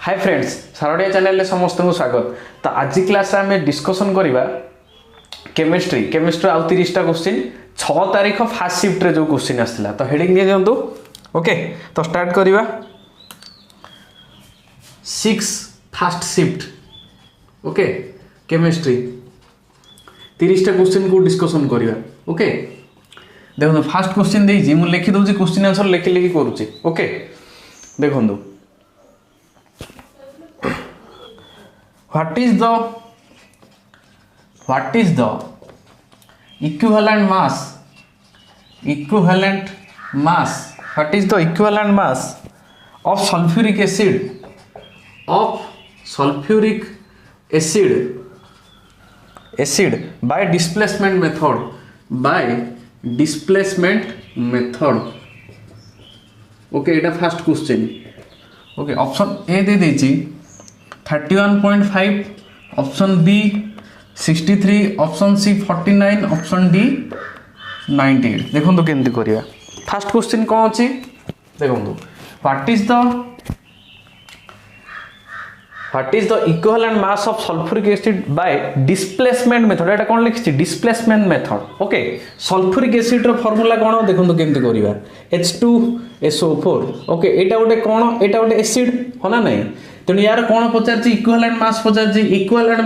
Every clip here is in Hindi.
हाय फ्रेंड्स, सारोडिया चैनल में समस्त को स्वागत। तो आज क्लास आम डिस्कसन करवा केमिस्ट्री आउ 30टा क्वेश्चन 6 तारीख फास्ट शिफ्ट रे जो क्वेश्चन आसला। तो हेडिंग दिए दिंतु। ओके, तो स्टार्ट करवा 6 फास्ट शिफ्ट। ओके, केमिस्ट्री 30टा क्वेश्चन को डिस्कसन करवा। ओके, देखो फास्ट क्वेश्चन देजी मु लिखि दउची, क्वेश्चन आंसर लिखि लिखि करूची। ओके, देखो what is the equivalent mass what is the equivalent mass of sulfuric acid by displacement method okay, एटा first question. Okay, option A दे देची 31.5, option B 63, option C 49, option D 98। देखो केमती करिया। फर्स्ट क्वेश्चन कौन अच्छी देखो, what is the equivalent mass of sulphuric acid by displacement method. एटा कौन लिखि displacement method. Okay, sulphuric acid रो फार्मूला कौन देखो केमती करिया, H2SO4। ओके, एटा गोटे कौन, एटा गोटे एसिड हो ना नहीं, तेणु यार कौन पचार इक्विवेलेंट मास पचार। इक्विवेलेंट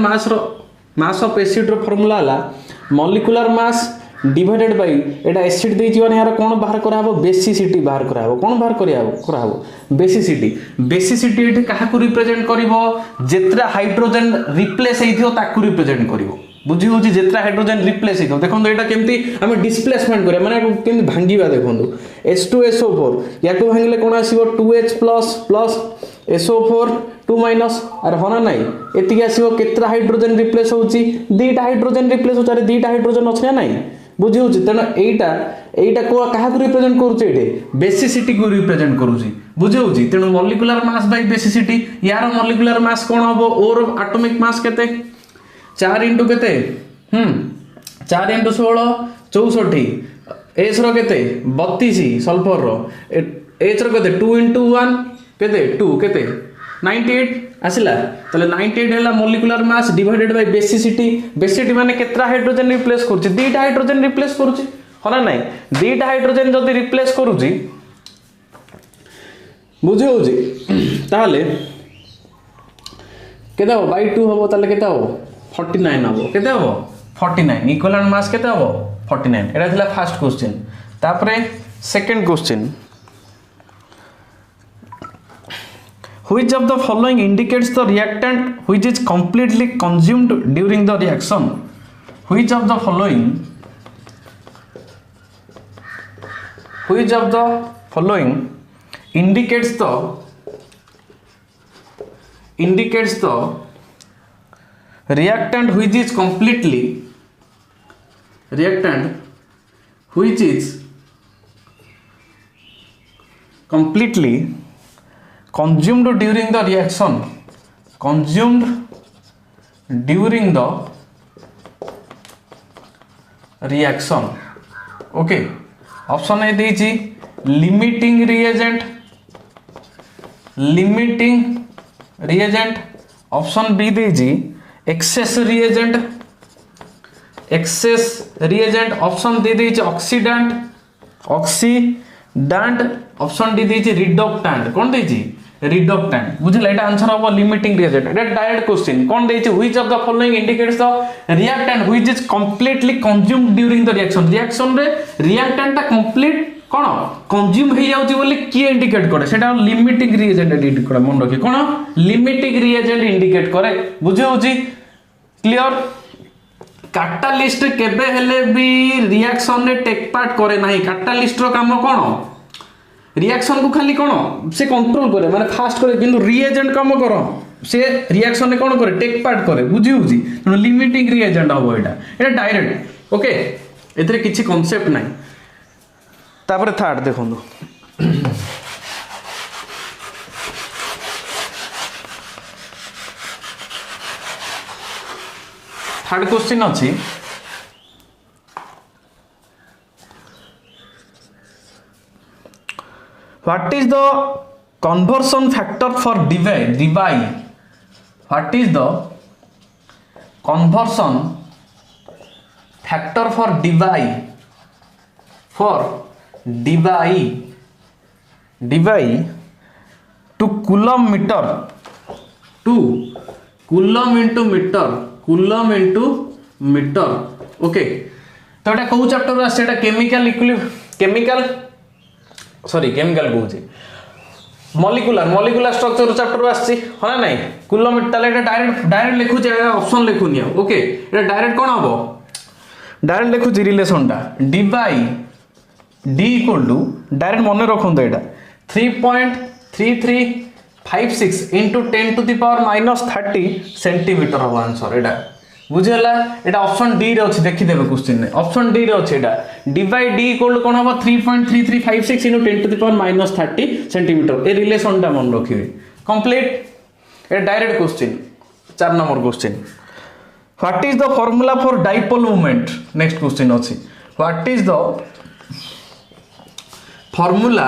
मास ऑफ एसिड रो फार्मूला हला मॉलिक्यूलर मास डिवाइडेड बाय एटा एसिड देछि माने यार कौन बाहर करा हबो, बेसिसिटी बाहर करा हबो। कौन बाहर करा हबो, बेसिसिटी एठी काहा को रिप्रेजेंट करिवो, जेत्रा हाइड्रोजन रिप्लेस हेथियो ताकू रिप्रेजेंट करिवो। बुझी होची जेत्रा हाइड्रोजन रिप्लेस हेथियो। देखो एटा केमती हम डिस्प्लेसमेंट करिया माने केमती भांगीबा। देखो H2SO4 याको भांगले कोन आसीबो 2H प्लस SO4 2- अरे होना नहीं, एतिक आसीबो केत्रा हाइड्रोजन रिप्लेस होची, दीटा हाइड्रोजन रिप्लेस होची। अरे दीटा हाइड्रोजन अछि ना नहीं, बुझी होची। तेन एटा को काहा को रिप्रेजेंट करूची, एटे बेसिसिटी को रिप्रेजेंट करूची। बुझी होची, तेन मॉलिक्यूलर मास बाय बेसिसिटी। यार मॉलिक्यूलर मास कोन हबो, ओर एटॉमिक मास केते 4 इंटू केते 4 इंटू 16 64। एच रो केते 32, सल्फर रो एच रो केते 2 इंटू 1 केते 2 केते 98 आसिला। तले 98 हैला molecular mass divided bye basicity माने केत्रा हाइड्रोजन रिप्लेस करछि, दीटा हाइड्रोजन रिप्लेस करछि होला नाही। दीटा हाइड्रोजन जदी रिप्लेस करूछि बुझी होछि, ताले केते हो बाय 2 हबो, ताले केते हो 49 हबो। केते हबो 49, इक्विवेलेंट मास केते हबो 49। एटा थिला फर्स्ट क्वेश्चन। तापरे second question, which of the following indicates the reactant which is completely consumed during the reaction? Which of the following indicates the reactant which is completely consumed during the reaction। Okay, option A देछि लिमिटिंग रिएजेंट, ऑप्शन बी देछि एक्सेस रिएजेंट, ऑप्शन डी देछि ऑक्सीडेंट, ऑप्शन डी देछि रिडक्टेंट। कोन देछि रिडक्टेंट, बुझिला। एटा आंसर हो लिमिटिंग रिएजेंट। एटा डायरेक्ट क्वेश्चन। कोन देछि which of the following indicates the reactant which is completely consumed during the reaction रे रिएक्टेंट ता कंप्लीट कोन कंज्यूम हे जाउची बोली की इंडिकेट करे, सेटा लिमिटिंग रिएजेंट इंडिकेट करे। मन रखी कोन लिमिटिंग रिएजेंट इंडिकेट करे, बुझी होची क्लियर। कैटालिस्ट केबे हेले भी रिएक्शन रे टेक पार्ट करे नाही। कैटालिस्ट रो काम कोन, रिएक्शन को खाली कोन से कंट्रोल करे माने फास्ट करे, किंतु रिएजेंट काम करो से रिएक्शन रे कोन करे टेक पार्ट करे। बुझी होची, तो लिमिटिंग रिएजेंट हो एटा डायरेक्ट। ओके, एतरे किछि कांसेप्ट नाही। तापर थर्ड देखो, थर्ड क्वेश्चन अछि What is the conversion factor for Debye. What is the conversion factor for Debye to coulomb into meter. Okay तो एटा कहू चैप्टर आसे एटा केमिकल कहूँ मॉलिक्यूलर स्ट्रक्चर चैप्टर आसी है ना नहीं कूलम ताले एटा डायरेक्ट लिखु जे ऑप्शन लिखुनी ओके एटा डायरेक्ट कोन हबो डायरेक्ट लिखु जी रिलेशनटा d by d equal to direct मन रखंतो एटा 3.3356 into 10 to the power minus 30 centimetre हबो आंसर एटा बुझेला एटा ऑप्शन डी रे अछि देखि देबे क्वेश्चन ने ऑप्शन डी रे अछि एटा d by d equal to कोन हबो 3.3356 into 10 to the power minus 30 centimetre ए रिलेशन टा मन रखिबे कंप्लीट ए direct question 4 number question what is the formula for dipole moment next question अछि what is the formula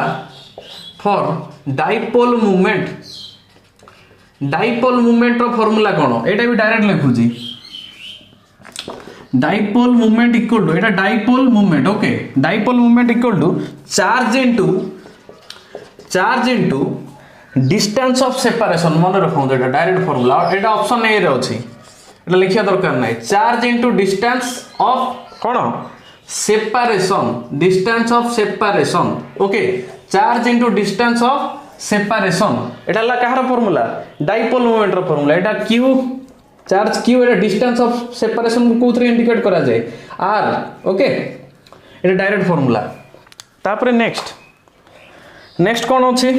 for dipole moment रो फार्मूला कोन एटा भी डायरेक्ट लिखु जी डाइपोल मोमेंट इक्वल टू एटा dipole moment okay dipole moment equal to charge into distance of separation मन रखो एटा direct formula Etah option A रे अछि एटा लिखिया दरकार नै charge into distance of cone separation distance of separation okay charge into distance of separation Etah La Kahar formula dipole moment रो formula Etah q charge q Etah distance of separation को कोथरे इंडिकेट करा जाय r ओके एटा डायरेक्ट फार्मूला तापरे नेक्स्ट कोन अछि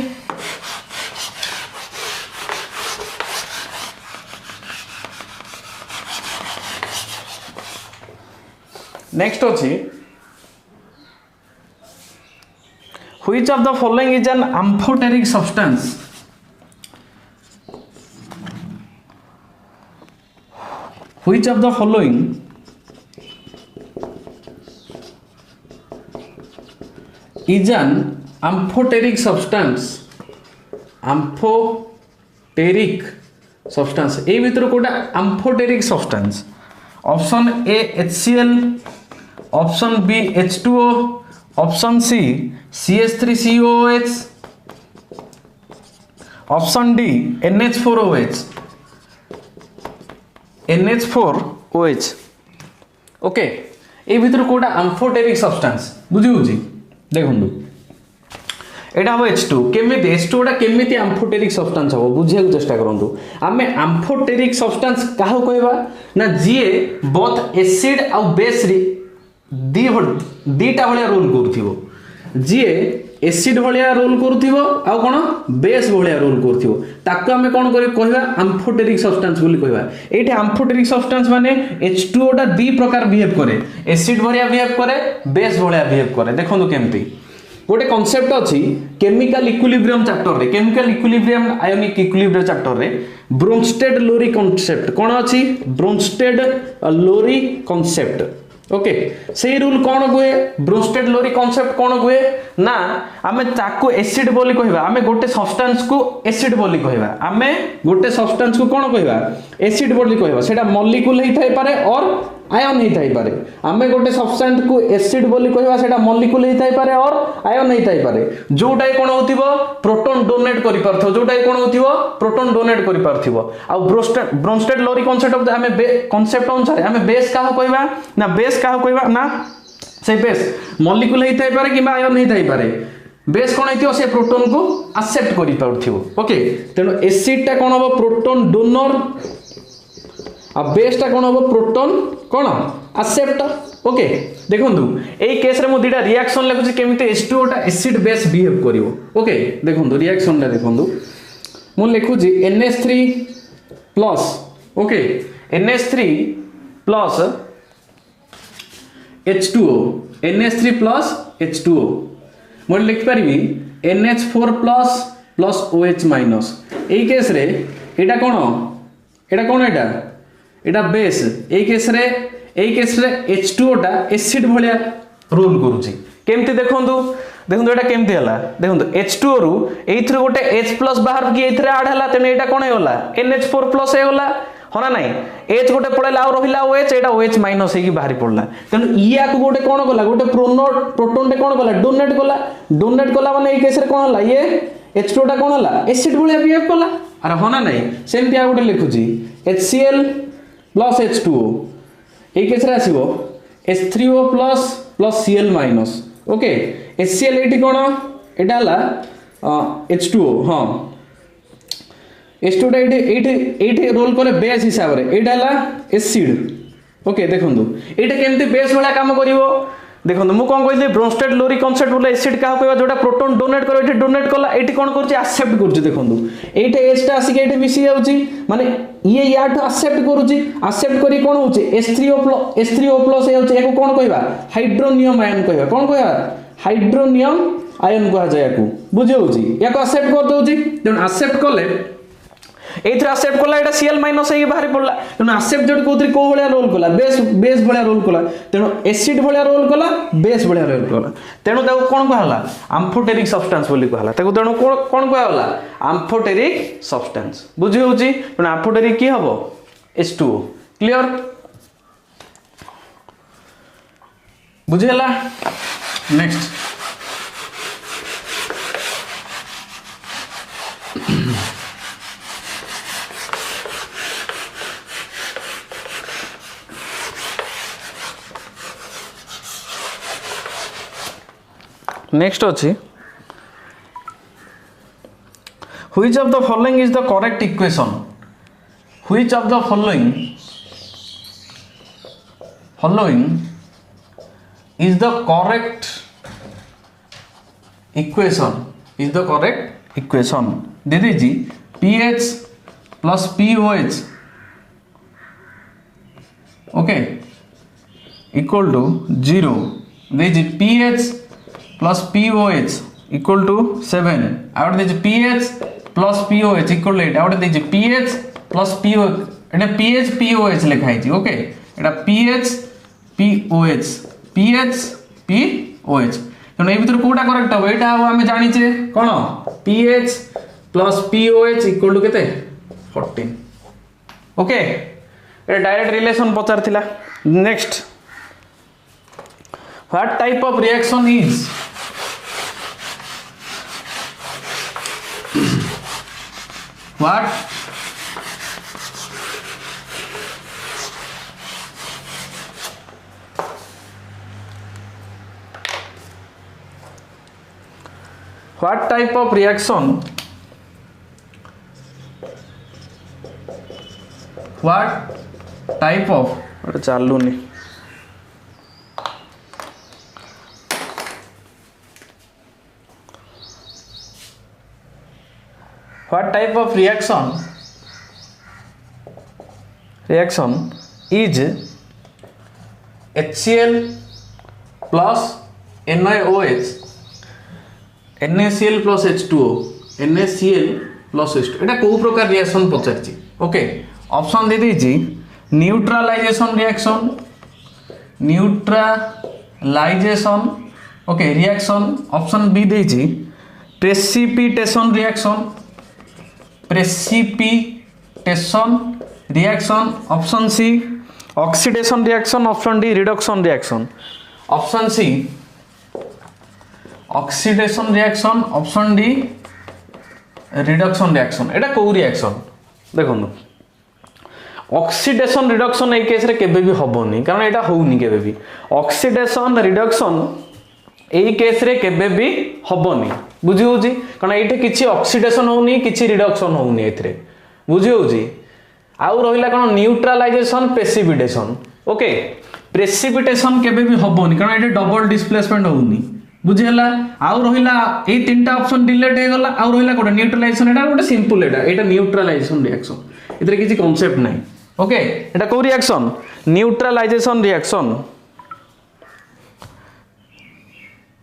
नेक्स्ट अछि which of the following is an amphoteric substance which of the following is an amphoteric substance ए भीतर कोटा amphoteric substance option A HCl option B H2O option C CH3COOH option D NH4OH okay ए भीतर कोटा एम्फोटेरिक सब्सटेंस बुझी बुझी देखंदु एटा हो H2 केमिति H2 टा केमिति एम्फोटेरिक सब्सटेंस हो बुझिया चेष्टा करंतु आमे एम्फोटेरिक सब्सटेंस काहो कहबा ना जीए बोथ एसिड आ बेस रे दीटा भलिया रोल करथिबो जीए एसिड भलिया रोल करथिबो आ कोन बेस भलिया रोल करथिबो ताको हमें कोन करि कहबा एम्फोटेरिक सब्सटेंस बोली कहबा एठी एम्फोटेरिक सब्सटेंस माने H2O टा दी प्रकार बिहेव करे एसिड भलिया बिहेव करे बेस भलिया बिहेव करे देखंतु केमति गोटे कांसेप्ट अछि केमिकल इक्विलिब्रियम चैप्टर रे chemical equilibrium ionic equilibrium chapter रे ब्रोंस्टेड लोरी कांसेप्ट कोन अछि ब्रोंस्टेड लोरी कांसेप्ट ओके से रूल कौन हुए ब्रोंस्टेड लोरी कांसेप्ट कौन हुए ना आमे ताकू एसिड बोली कहबा आमे गोटे सब्सटेंस को एसिड बोली कहबा आमे गोटे सब्सटेंस को कौन कहबा एसिड बोली कहबा सेटा मॉलिक्यूल ही थाई पारे और आयन ही थाई पारे आमे गोटे सब्सटेंस को एसिड बोली कहबा सेटा मॉलिक्यूल ही थाई पारे और आयन ही थाई पारे जोटाई कोन होतिबो प्रोटॉन डोनेट करि पारथो जोटाई कोन होतिबो प्रोटॉन डोनेट करि पारथिबो आ ब्रोंस्टेड लोरी कांसेप्ट ऑफ आमे कांसेप्ट अनुसार आमे बेस काहो कहबा ना बेस काहो कहबा ना से बेस मॉलिक्यूल ही थाई पारे किबा आयन ही थाई पारे बेस कोन हेतियो से प्रोटॉन को एक्सेप्ट करि पारथिबो ओके तेनो एसिड ता कोन होबो प्रोटॉन डोनर आ बेस ता कोन होबो प्रोटॉन कोन एक्सेप्टर ओके देखंतु एई केस रे मो दिटा रिएक्शन लेखुची केमिते H2O टा एसिड बेस बिहेव करिवो ओके देखंतु रिएक्शन टा देखंतु मो लेखुची NH3 plus okay NH3 plus H2O NH3 plus H2O मो लिख परिबी NH4 plus plus OH minus एई केस रे एटा कोन एटा बेस एई केस रे H2O टा एसिड भलिया रोल करूची केमती देखंतु देखंतु एटा केमती हला देखंतु H2O रु एथरे गोटे H प्लस बाहर की एथरे ऐड हला तेने एटा कोन हेला NH4 प्लस हे होला होना नाही H गोटे पळेला आ रहिला OH एटा OH माइनस हे की बाहरी पड़ला तेन इया को गोटे कोन कला गोटे प्रोटॉन टे कोन कला डोनेट कला माने ए केस रे कोन हला ये H2 टा कोन हला एसिड भलिया बिहेव कला अरे होना नाही सेमती आ गोटे लिखुची HCl प्लस H2O ए केस रे आसीबो H3O plus Cl minus okay HCl एटी कोन एटा हला H2O हां H2 एटी रोल करे बेस हिसाब रे एटा हला एसिड ओके देखंतु एटा केमती बेस वाला काम करिवो देखंतु मु कोन कहली ब्रोंस्टेड लोरी कांसेप्ट बोले एसिड का कहबा जोटा प्रोटॉन डोनेट करो एटी डोनेट कला एटी कोन करछि एक्सेप्ट करछि देखंतु एटा H टा आसी के एटी मिसी जाउछि माने ये याठ एक्सेप्ट करूछि एक्सेप्ट करी कोन होछि H3O प्लस हे होछि एको कोन कहबा हाइड्रोनियम आयन कहबा कोन कहबा हाइड्रोनियम आयन कहा जाय याकू बुझे होछि याको एक्सेप्ट कर दोछि जन एक्सेप्ट करले एथरे एक्सेप्ट कला एटा Cl माइनस हे बाहर पड़ला तेनो एक्सेप्ट जोड कोथि को भलिया रोल कला बेस भलिया रोल कला तेनो एसिड भलिया रोल कला बेस भलिया रोल कला तेनो ताको कोन कहला एम्फोटेरिक सब्सटेंस बोली कहला ताको तेनो कोन कहला एम्फोटेरिक सब्सटेंस बुझी होची तेनो एम्फोटेरिक की हबो H2O क्लियर बुझेला नेक्स्ट नेक्स्ट अच्छी which of the following is the correct equation which of the following is the correct equation दे दीजिए pH plus POH okay equal to 0 दीजिए pH plus POH equal to 7 out the pH plus POH equal to 8 out the pH plus POH Etah pH POH लिखा है ओके एटा pH POH तो ए भीतर कोटा करेक्ट हो एटा हम जानि छे कोन pH plus POH equal to केते 14 ओके ए डायरेक्ट रिलेशन पचारथिला next what type of reaction is what type of reaction what type of चालूनी what type of reaction is HCl plus NaOH NaCl plus H2O NaCl plus H2O एटा को प्रकार रिएक्शन पचारछि ओके ऑप्शन दे दीजिए neutralization okay reaction option B दीजिए precipitation reaction option C oxidation reaction option D reduction reaction option C oxidation reaction option D reduction reaction एटा को रिएक्शन देखो ऑक्सीडेशन रिडक्शन ए केस रे केबे भी होबोनी कारण एटा होउनी केबे भी ऑक्सीडेशन रिडक्शन ए केस रे केबे भी होबोनी बुझी होजी कारण एठे किछि ऑक्सीडेशन होउनी किछि रिडक्शन होउनी एथरे बुझी होजी आउ रहिला कोन न्यूट्रलाइजेशन प्रेसिपिटेशन ओके प्रेसिपिटेशन केबे भी होबोनी कारण एठे डबल डिस्प्लेसमेंट होउनी बुझी हला आउ रहिला ए तीनटा ऑप्शन डिलीट हे गला आउ रहिला कोन न्यूट्रलाइजेशन एटा गोटे सिंपल एटा न्यूट्रलाइजेशन रिएक्शन इतरे किछि कांसेप्ट नै ओके एटा को रिएक्शन न्यूट्रलाइजेशन रिएक्शन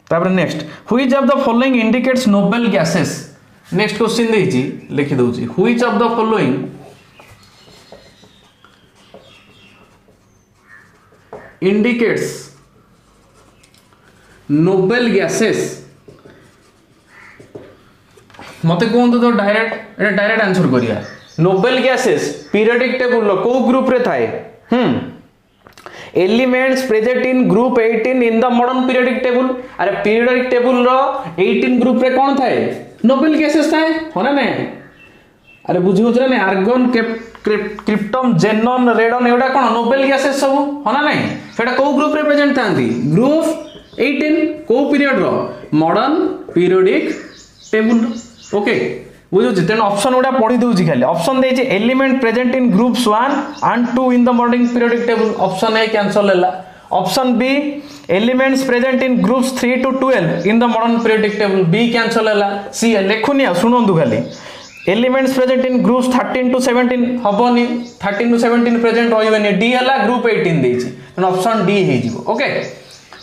तापर next which of the following indicates noble gases next question देछि लिखि दउछि which of the following noble gases मते कहतु तो डायरेक्ट एटा डायरेक्ट आंसर करिया नोबेल गैसेस पीरियोडिक टेबल लो को ग्रुप रे थाए elements present in group 18 in the modern periodic table अरे पीरियोडिक टेबल रो 18 ग्रुप रे कोन थाए नोबेल गैसेस थाए होना नहीं अरे बुझी होछ ना आर्गन क्रिप्टन जेनन रेडन एडा कोन नोबेल गैसेस सब होना नहीं सेटा को ग्रुप रे प्रेजेंट थांती ग्रुप 18 को पीरियड रो मॉडर्न पीरियोडिक टेबल ओके बुझु तेन ऑप्शन गुड़ा पढ़ी दूची खाली ऑप्शन देछि element present in groups 1 and 2 in the modern periodic table option A cancel हैला option B elements present in groups 3 to 12 in the modern periodic table B cancel हैला सी लेखुनी आ सुनंदु खाली elements present in groups 13 to 17 हबनी 13 to 17 प्रेजेंट रहिबनी डी हैला ग्रुप 18 देछि तेन ऑप्शन डी हे जिवो ओके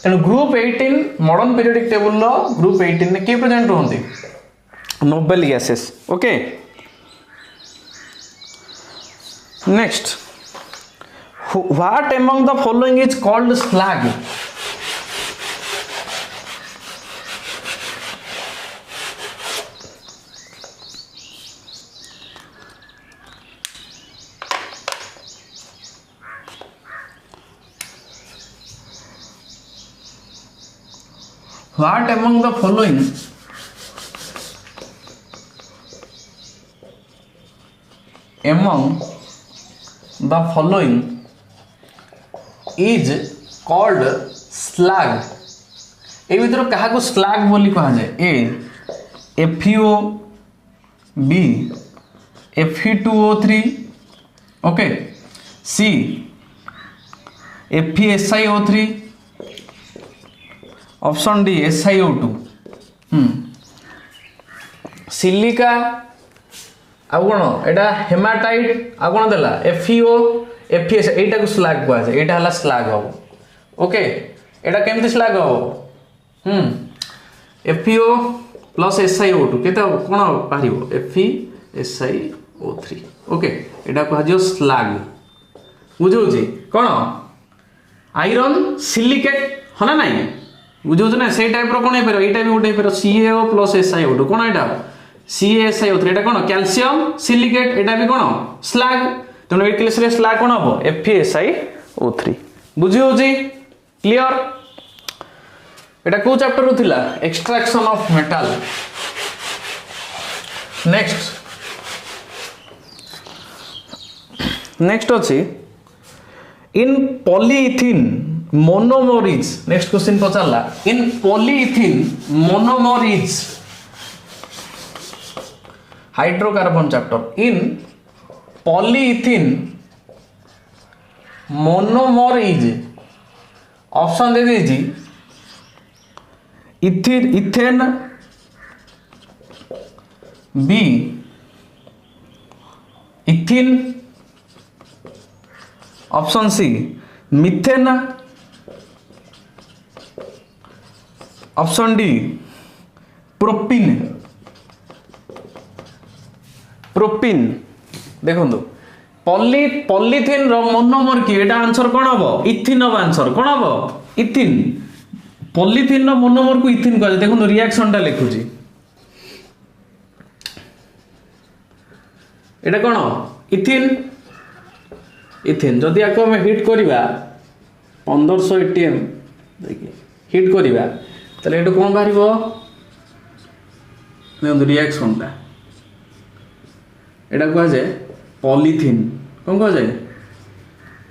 तेन ग्रुप 18 मॉडर्न पीरियोडिक टेबल रो ग्रुप 18 ने के प्रेजेंट रहंती noble gases okay next what among the following is called slag what among the following among the following is called slag ए भीतर कहा को स्लैग बोली कहा जाए A FeO B Fe2O3 okay C FeSiO3 option D SiO2 silica आ कोन एटा हेमाटाइट आ कोन देला FeO FeS एटा को स्लैग कहा जाय एटा हला स्लैग हो ओके एटा केमति स्लैग हो FeO प्लस SiO2 केते कोन पारिबो FeSiO3 ओके एटा कहा जो स्लैग बुझौ छी कोन आयरन सिलिकेट हना नाही बुझौ छी ना से टाइप रो कोन हे पर एटा भी उठे पर CaO प्लस SiO2 कोन एटा CaSiO3 एटा कोन कैल्शियम सिलिकेट एटा भी कोन स्लैग तनो ए केस रे स्लैग कोन हबो FeSiO3 बुझी होजी क्लियर एटा को चैप्टर रो थिला एक्सट्रैक्शन ऑफ मेटल नेक्स्ट अछि in polyethene monomer is next question पचारला in polyethene monomer is hydrocarbon chapter in polyethene monomer is option दे दीजिए ethane B ethene option C methane option D propene propene देखो पॉलीथिन रो मोनोमर की एटा आंसर कोन हबो इथिन हबो आंसर कोन हबो इथिन पॉलीथिन रो मोनोमर को इथिन कहले देखो रिएक्शन टा लिखु छी एटा कोन इथिन इथिन जदि आको हम हिट करिवा 1500 atm देखि हिट करिवा तले एटा कोन बारिबो देखो रिएक्शन टा एटा कह जाए पॉलीथिन कौन कह जाए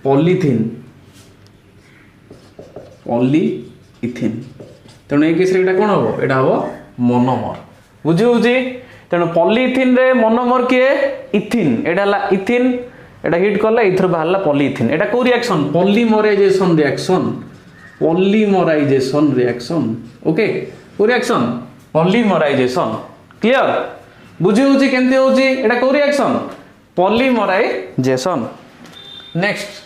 पॉलीथिन पॉलीइथिन तेणु ये केस एटा कौन हम एटा हम मोनोमर बुझी होची तेणु पॉलीइथिन रे मोनोमर किए इथिन एटा हला इथिन एटा हिट करला इथर बाहरला पॉलीइथिन एटा को रिएक्शन पॉलीमराइजेशन रिएक्शन ओके को रिएक्शन पॉलीमराइजेशन क्लियर बुझी होची केमती होची एटा को reaction polymerization next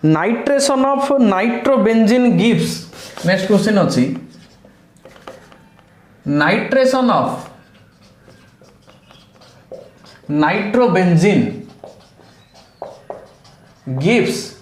nitration of nitrobenzene gives next question अछि nitration of nitrobenzene gives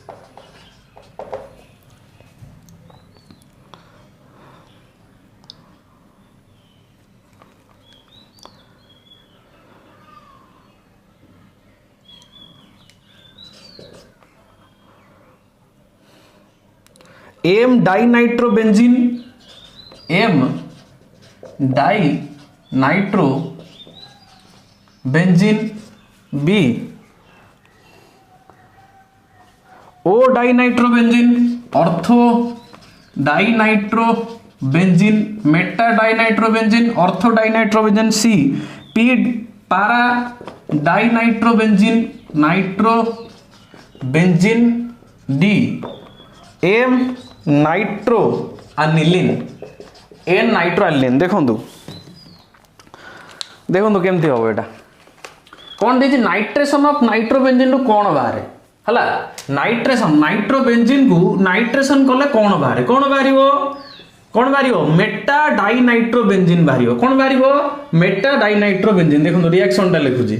M dinitrobenzene M dinitrobenzene B O dinitrobenzene ortho dinitrobenzene meta dinitrobenzene ortho dinitrobenzene C P para dinitrobenzene nitrobenzene D M nitroaniline N nitroaniline देखंतु देखंतु केमती हो एटा कोन देछि नाइट्रेशन ऑफ नाइट्रोबेंजीन रु कोन बाहरे हला नाइट्रेशन नाइट्रोबेंजीन को नाइट्रेशन कले कोन बाहरिबो मेटा डाइनाइट्रोबेंजीन बाहरिबो कोन बाहरिबो मेटा डाइनाइट्रोबेंजीन देखंतु रिएक्शन टा लिखुजी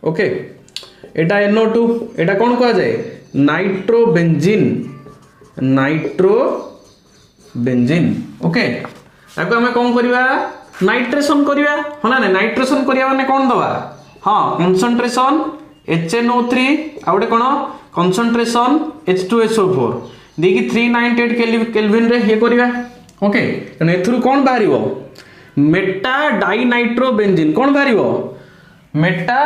ओके एटा NO2 एटा कौन कहा जाए नाइट्रोबेंजीन ओके ताको हमें कौन करिवा नाइट्रेशन करिवा हना ने नाइट्रेशन करिया माने कौन दवा हां कंसंट्रेशन HNO3 आ गोटे कोन कंसंट्रेशन H2SO4 देकी 398 केल्विन रे हे करिवा ओके तने एथुरु कौन बाहरिवो मेटा डाइनाइट्रोबेंजीन कौन बाहरिवो मेटा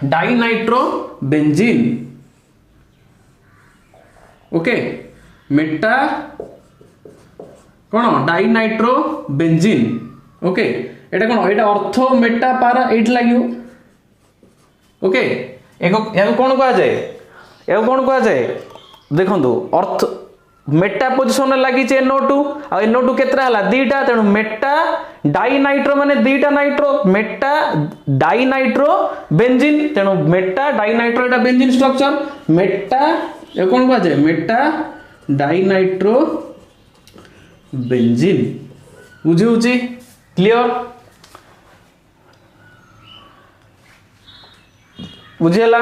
डाइनाइट्रोबेंजीन ओके मेटा कौन डाइनाइट्रोबेंजीन ओके एटा कौन एटा ऑर्थो मेटा पारा 8 लागियो ओके एको कौन कहा जाए देखंतु अर्थ मेटा पोजिशन लगी NO2 आ NO2 केतरा हला दीटा तेनु मेटा डाइनाइट्रो माने दीटा नाइट्रो मेटा डाइनाइट्रो बेंजीन तेनु मेटा डाइनाइट्रो एटा बेंजीन स्ट्रक्चर मेटा ए कोन कहा जाय मेटा डाइनाइट्रो बेंजीन बुझी होची क्लियर बुझियला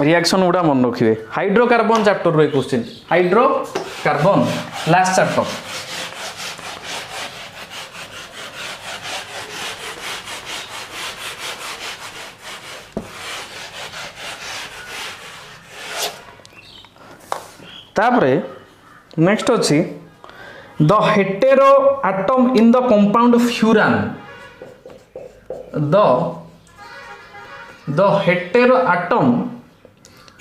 रिएक्शन गुड़ा मन रखिए हाइड्रोकार्बन चैप्टर रो क्वेश्चन हाइड्रोकार्बन लास्ट चैप्टर तापरे नेक्स्ट अछि the hetero atom in the compound furan the hetero atom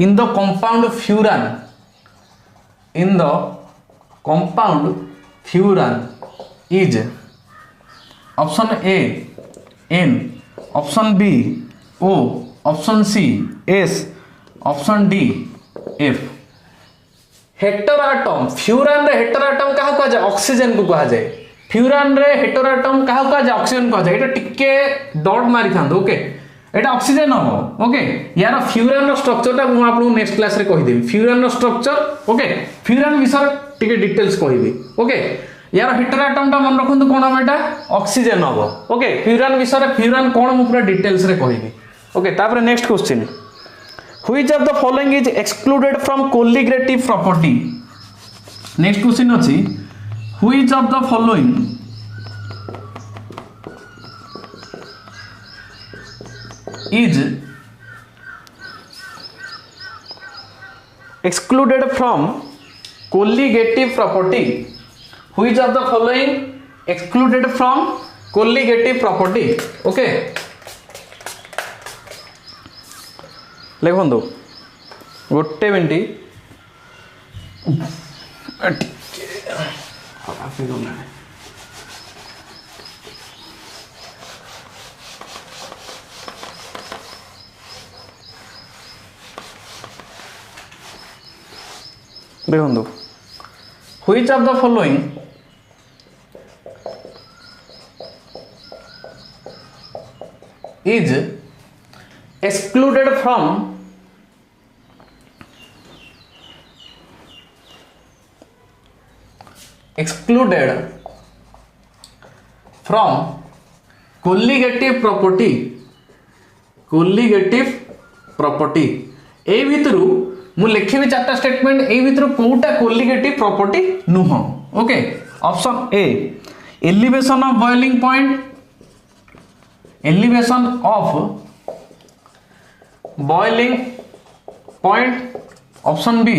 in the compound furan is option A N option B O option C S option D F heteroatom furan रे हेटेरोएटम कहा कहा जाए ऑक्सीजन को कहा जाए फ्यूरान रे हेटेरोएटम कहा कहा जाए ऑक्सीजन कहा जाए एटा टिके डॉट मारी थांदो ओके एटा ऑक्सीजन हो ओके यार फ्यूरान रो स्ट्रक्चर ता मु आपन नेक्स्ट क्लास रे कहि देबी फ्यूरान रो स्ट्रक्चर ओके फ्यूरान विषय टिके डिटेल्स कहिबी ओके यार हेटेरोएटम ता मन रखंतु कोन हम एटा ऑक्सीजन हो ओके फ्यूरान विषय फ्यूरान कोन मु पूरा डिटेल्स रे कहिबी ओके तापर next question which of the following is excluded from colligative property next question which of of the फॉलोइंग is excluded from colligative property which of the following excluded from colligative property okay लिखंदो गोटे मिनट देखो which of the following is excluded from excluded from colligative property ए भितरु मु लिखिबी चारटा स्टेटमेंट ए भितरु कोटा कोलिगेटिव प्रॉपर्टी नुह okay option A elevation of boiling point option B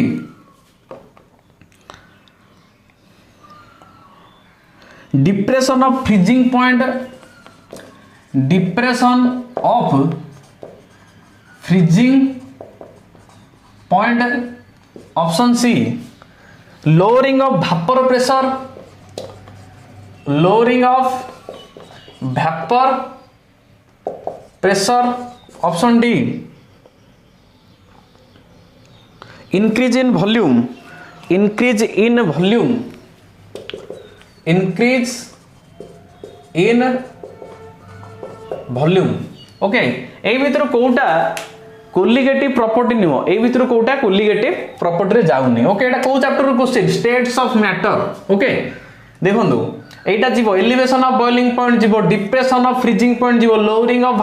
depression of freezing point option C lowering of vapor pressure option D increase in volume okay ए भीतर कोटा कोलिगेटिव प्रॉपर्टी नुह ए भीतर कोटा कोलिगेटिव प्रॉपर्टी रे जाउनी ओके एटा को चैप्टर रो question states of matter okay देखंदु एटा जीवो एलिवेशन ऑफ बॉइलिंग पॉइंट जीवो डिप्रेशन ऑफ फ्रीजिंग पॉइंट जीवो लोअरिंग ऑफ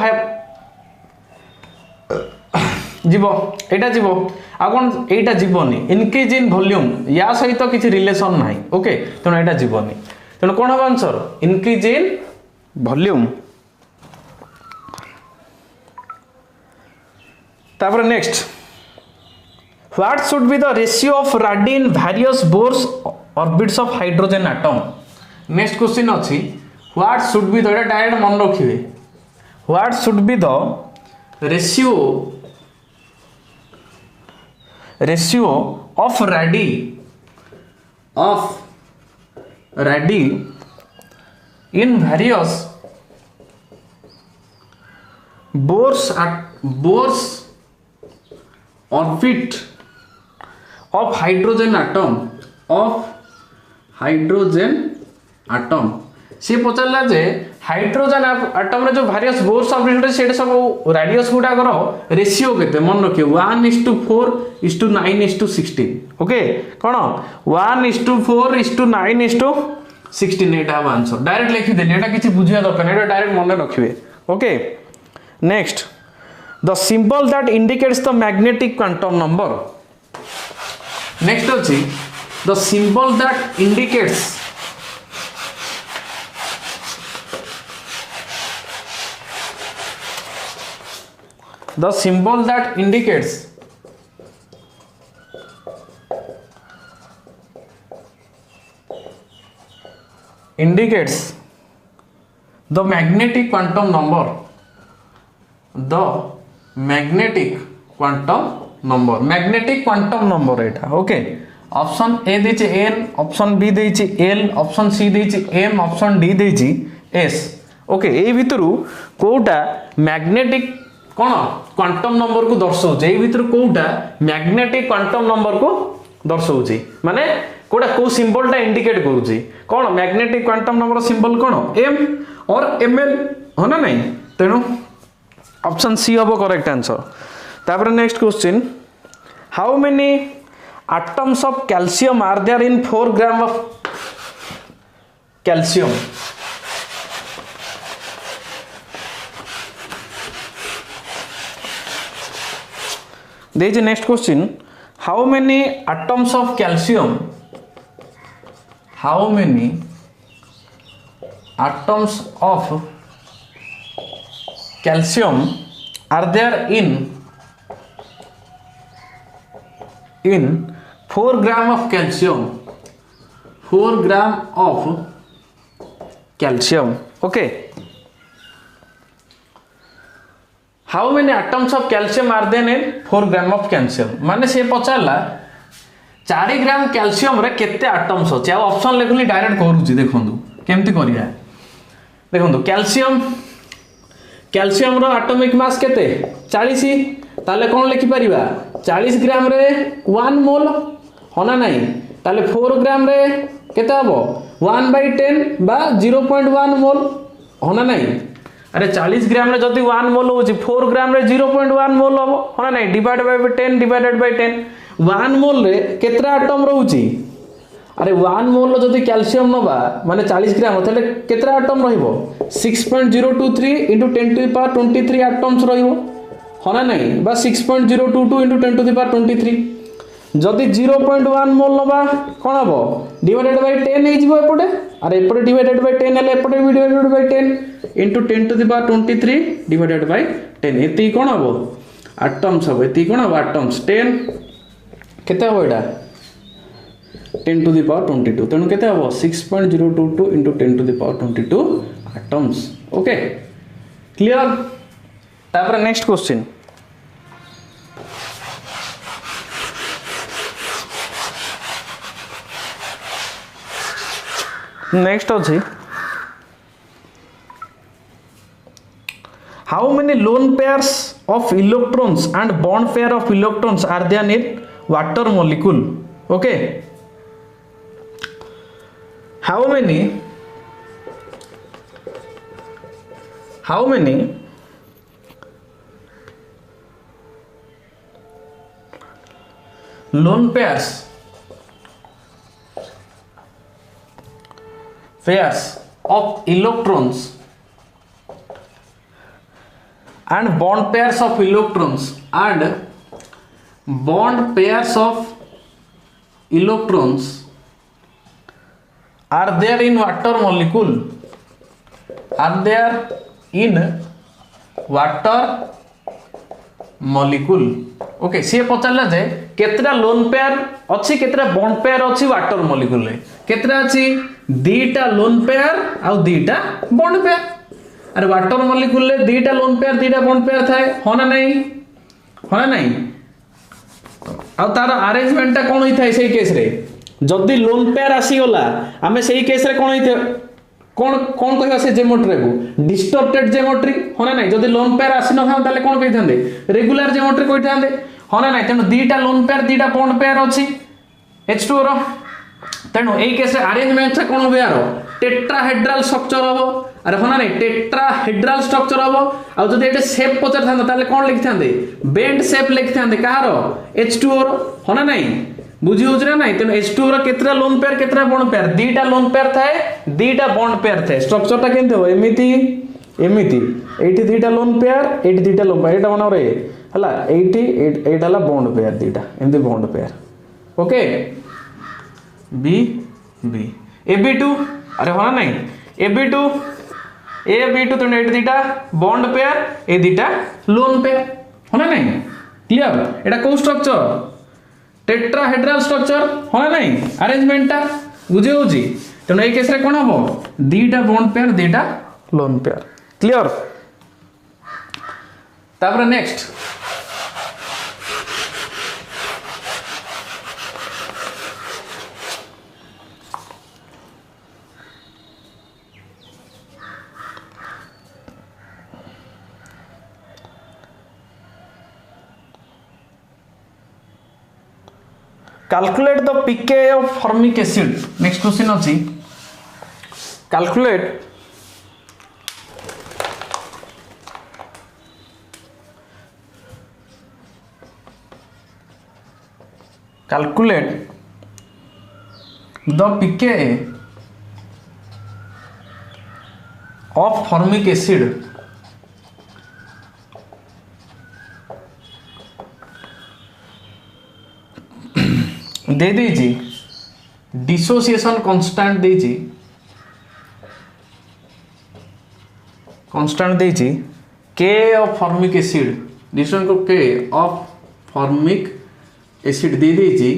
जीवो एटा जीवो आ कोन एटा जीवोनी इंक्रीज इन वॉल्यूम या सहित किछि रिलेशन नाही ओके तनो एटा जीवोनी तनो कोन हो आंसर इंक्रीज इन वॉल्यूम तापर next what should be the ratio of radii in various Bohr's orbits of hydrogen atom next question अछि what should be the direct मन रखिबे what should be the ratio of radii in various Bohr's orbit of hydrogen atom से पचारला जे हाइड्रोजन एटम रे जो वेरियस बोर्स ऑर्बिट से सब रेडियस गुडा करो रेशियो केते मन रखियो 1:4:9:16 ओके कोन 1:4:9:16 एटा आंसर डायरेक्ट लिखि देली एटा किछि बुझिया दरकार एटा डायरेक्ट मन रखिबे okay next the symbol that indicates the magnetic quantum number next अछि the symbol that indicates the magnetic quantum number magnetic quantum number एटा ओके ऑप्शन ए देछि n ऑप्शन बी देछि l ऑप्शन सी देछि m ऑप्शन डी देछि s ओके ए भितरु कोटा मैग्नेटिक कोन क्वांटम नंबर को दर्शाउछ ए भितरु कोटा मैग्नेटिक क्वांटम नंबर को दर्शाउछ माने कोटा को सिंबल टा इंडिकेट करूछि कोन मैग्नेटिक क्वांटम नंबर सिंबल कोन m और ml होना नहीं तेनु ऑप्शन सी होबो करेक्ट आंसर तापर next question how many atoms of calcium are there in 4 gram of calcium there is a next question how many atoms of calcium are there in 4 gram of calcium 4 gram of calcium okay how many atoms of calcium are there in 4 gram of calcium माने से पचारला 4 ग्राम कैल्शियम रे केते एटम्स अछि आ ऑप्शन लेखली डायरेक्ट करूची देखंदु केमति करिया देखंदु कैल्शियम रो एटॉमिक मास केते 40 ताले कोन लिखि परिबा 40 ग्राम रे 1 मोल होना नहीं ताले 4 ग्राम रे केते हबो 1/10 बा 0.1 मोल होना नहीं अरे 40 ग्राम रे जदी 1 मोल होची 4 ग्राम रे 0.1 मोल हबो होना नहीं डिवाइड बाय 10 डिवाइडेड बाय 10 1 मोल रे केतरा एटम रहउची अरे 1 मोल जदि कैल्शियम नबा माने 40 ग्राम ताले केतरा एटम रहिबो 6.023 into 10 to the power 23 atoms रहिबो हना नहीं बा 6.022 into 10 to the power 23 जदि 0.1 मोल नबा कोन हबो डिवाइडेड बाय 10 हे जिवो एपटे अरे एपटे डिवाइडेड बाय 10 हले एपटे भी divided by 10 into 10 to the power 23 divided by 10 एती कोन हबो एटम्स हबो एती कोन हबो एटम्स 10 केते हबो एटा 10 to the power 22 तेणु केते हबो 6.022 into 10 to the power 22 atoms okay clear तापर नेक्स्ट क्वेश्चन नेक्स्ट अछि how many lone pairs of electrons and bond pair of electrons are there in water molecule okay how many lone pairs of electrons and bond pairs of electrons and bond pairs of electrons are there in water molecule are there in water molecule ओके सी पचारला जे केतरा लोन पेयर अछि केतरा बॉन्ड पेयर अछि वाटर मॉलिक्यूल रे केतरा अछि दीटा लोन पेयर आ दीटा बॉन्ड पेयर अरे वाटर मॉलिक्यूल रे दीटा लोन पेयर दीटा बॉन्ड पेयर थाए होना नहीं आ तार अरेंजमेंट ता कोन होई थाए सेही केस रे जदि लोन पेयर आसी गला आमे सेही केस रे कोन होई कोन कहबा से ज्योमेट्री को डिस्टॉर्टेड ज्योमेट्री होना नहीं जदि लोन पेयर आसी न था ताले कोन कहि थांदे रेगुलर ज्योमेट्री कहि थांदे होना नहीं तेनु दीटा लोन पेयर दीटा बॉन्ड पेयर अछि H2O रो तेनु एई केस रे अरेंजमेंट से कोन होबे यारो टेट्राहेड्रल स्ट्रक्चर होबो अरे होना नहीं टेट्राहेड्रल स्ट्रक्चर होबो आ जदि एटे शेप पचर थांदा ताले कोन लिखि थांदे बेंड शेप लिखि थांदे कहारो H2O रो होना नहीं बुझी होछ ना नहीं तेनु H2O रो केतरा लोन पेयर केतरा बॉन्ड पेयर दीटा लोन पेयर थाए दीटा बॉन्ड पेयर थाए स्ट्रक्चर ता केनते हो एमिति एठी दीटा लोन पेयर एठी दीटा लोन पेयर एटा बना रे हला एठी एटा हला बॉन्ड पेयर दीटा एमती bond pair okay B AB2 अरे होना नहीं AB2 तेनु एठी दीटा बॉन्ड पेयर ए दीटा लोन पेयर होना नहीं क्लियर एटा को स्ट्रक्चर टेट्राहेड्रल स्ट्रक्चर होना नहीं अरेंजमेंट ता बुझे होजी तेनु ए केस रे कोन हबो दीटा बॉन्ड पेयर दीटा लोन पेयर क्लियर तापर next calculate the pK of formic acid next question अछि calculate the pK of formic acid दे दीजिए डिसोसिएशन कांस्टेंट दीजिए कांस्टेंट दीजिए के ऑफ फॉर्मिक एसिड डिसोसिएशन को के ऑफ फॉर्मिक एसिड दे दीजिए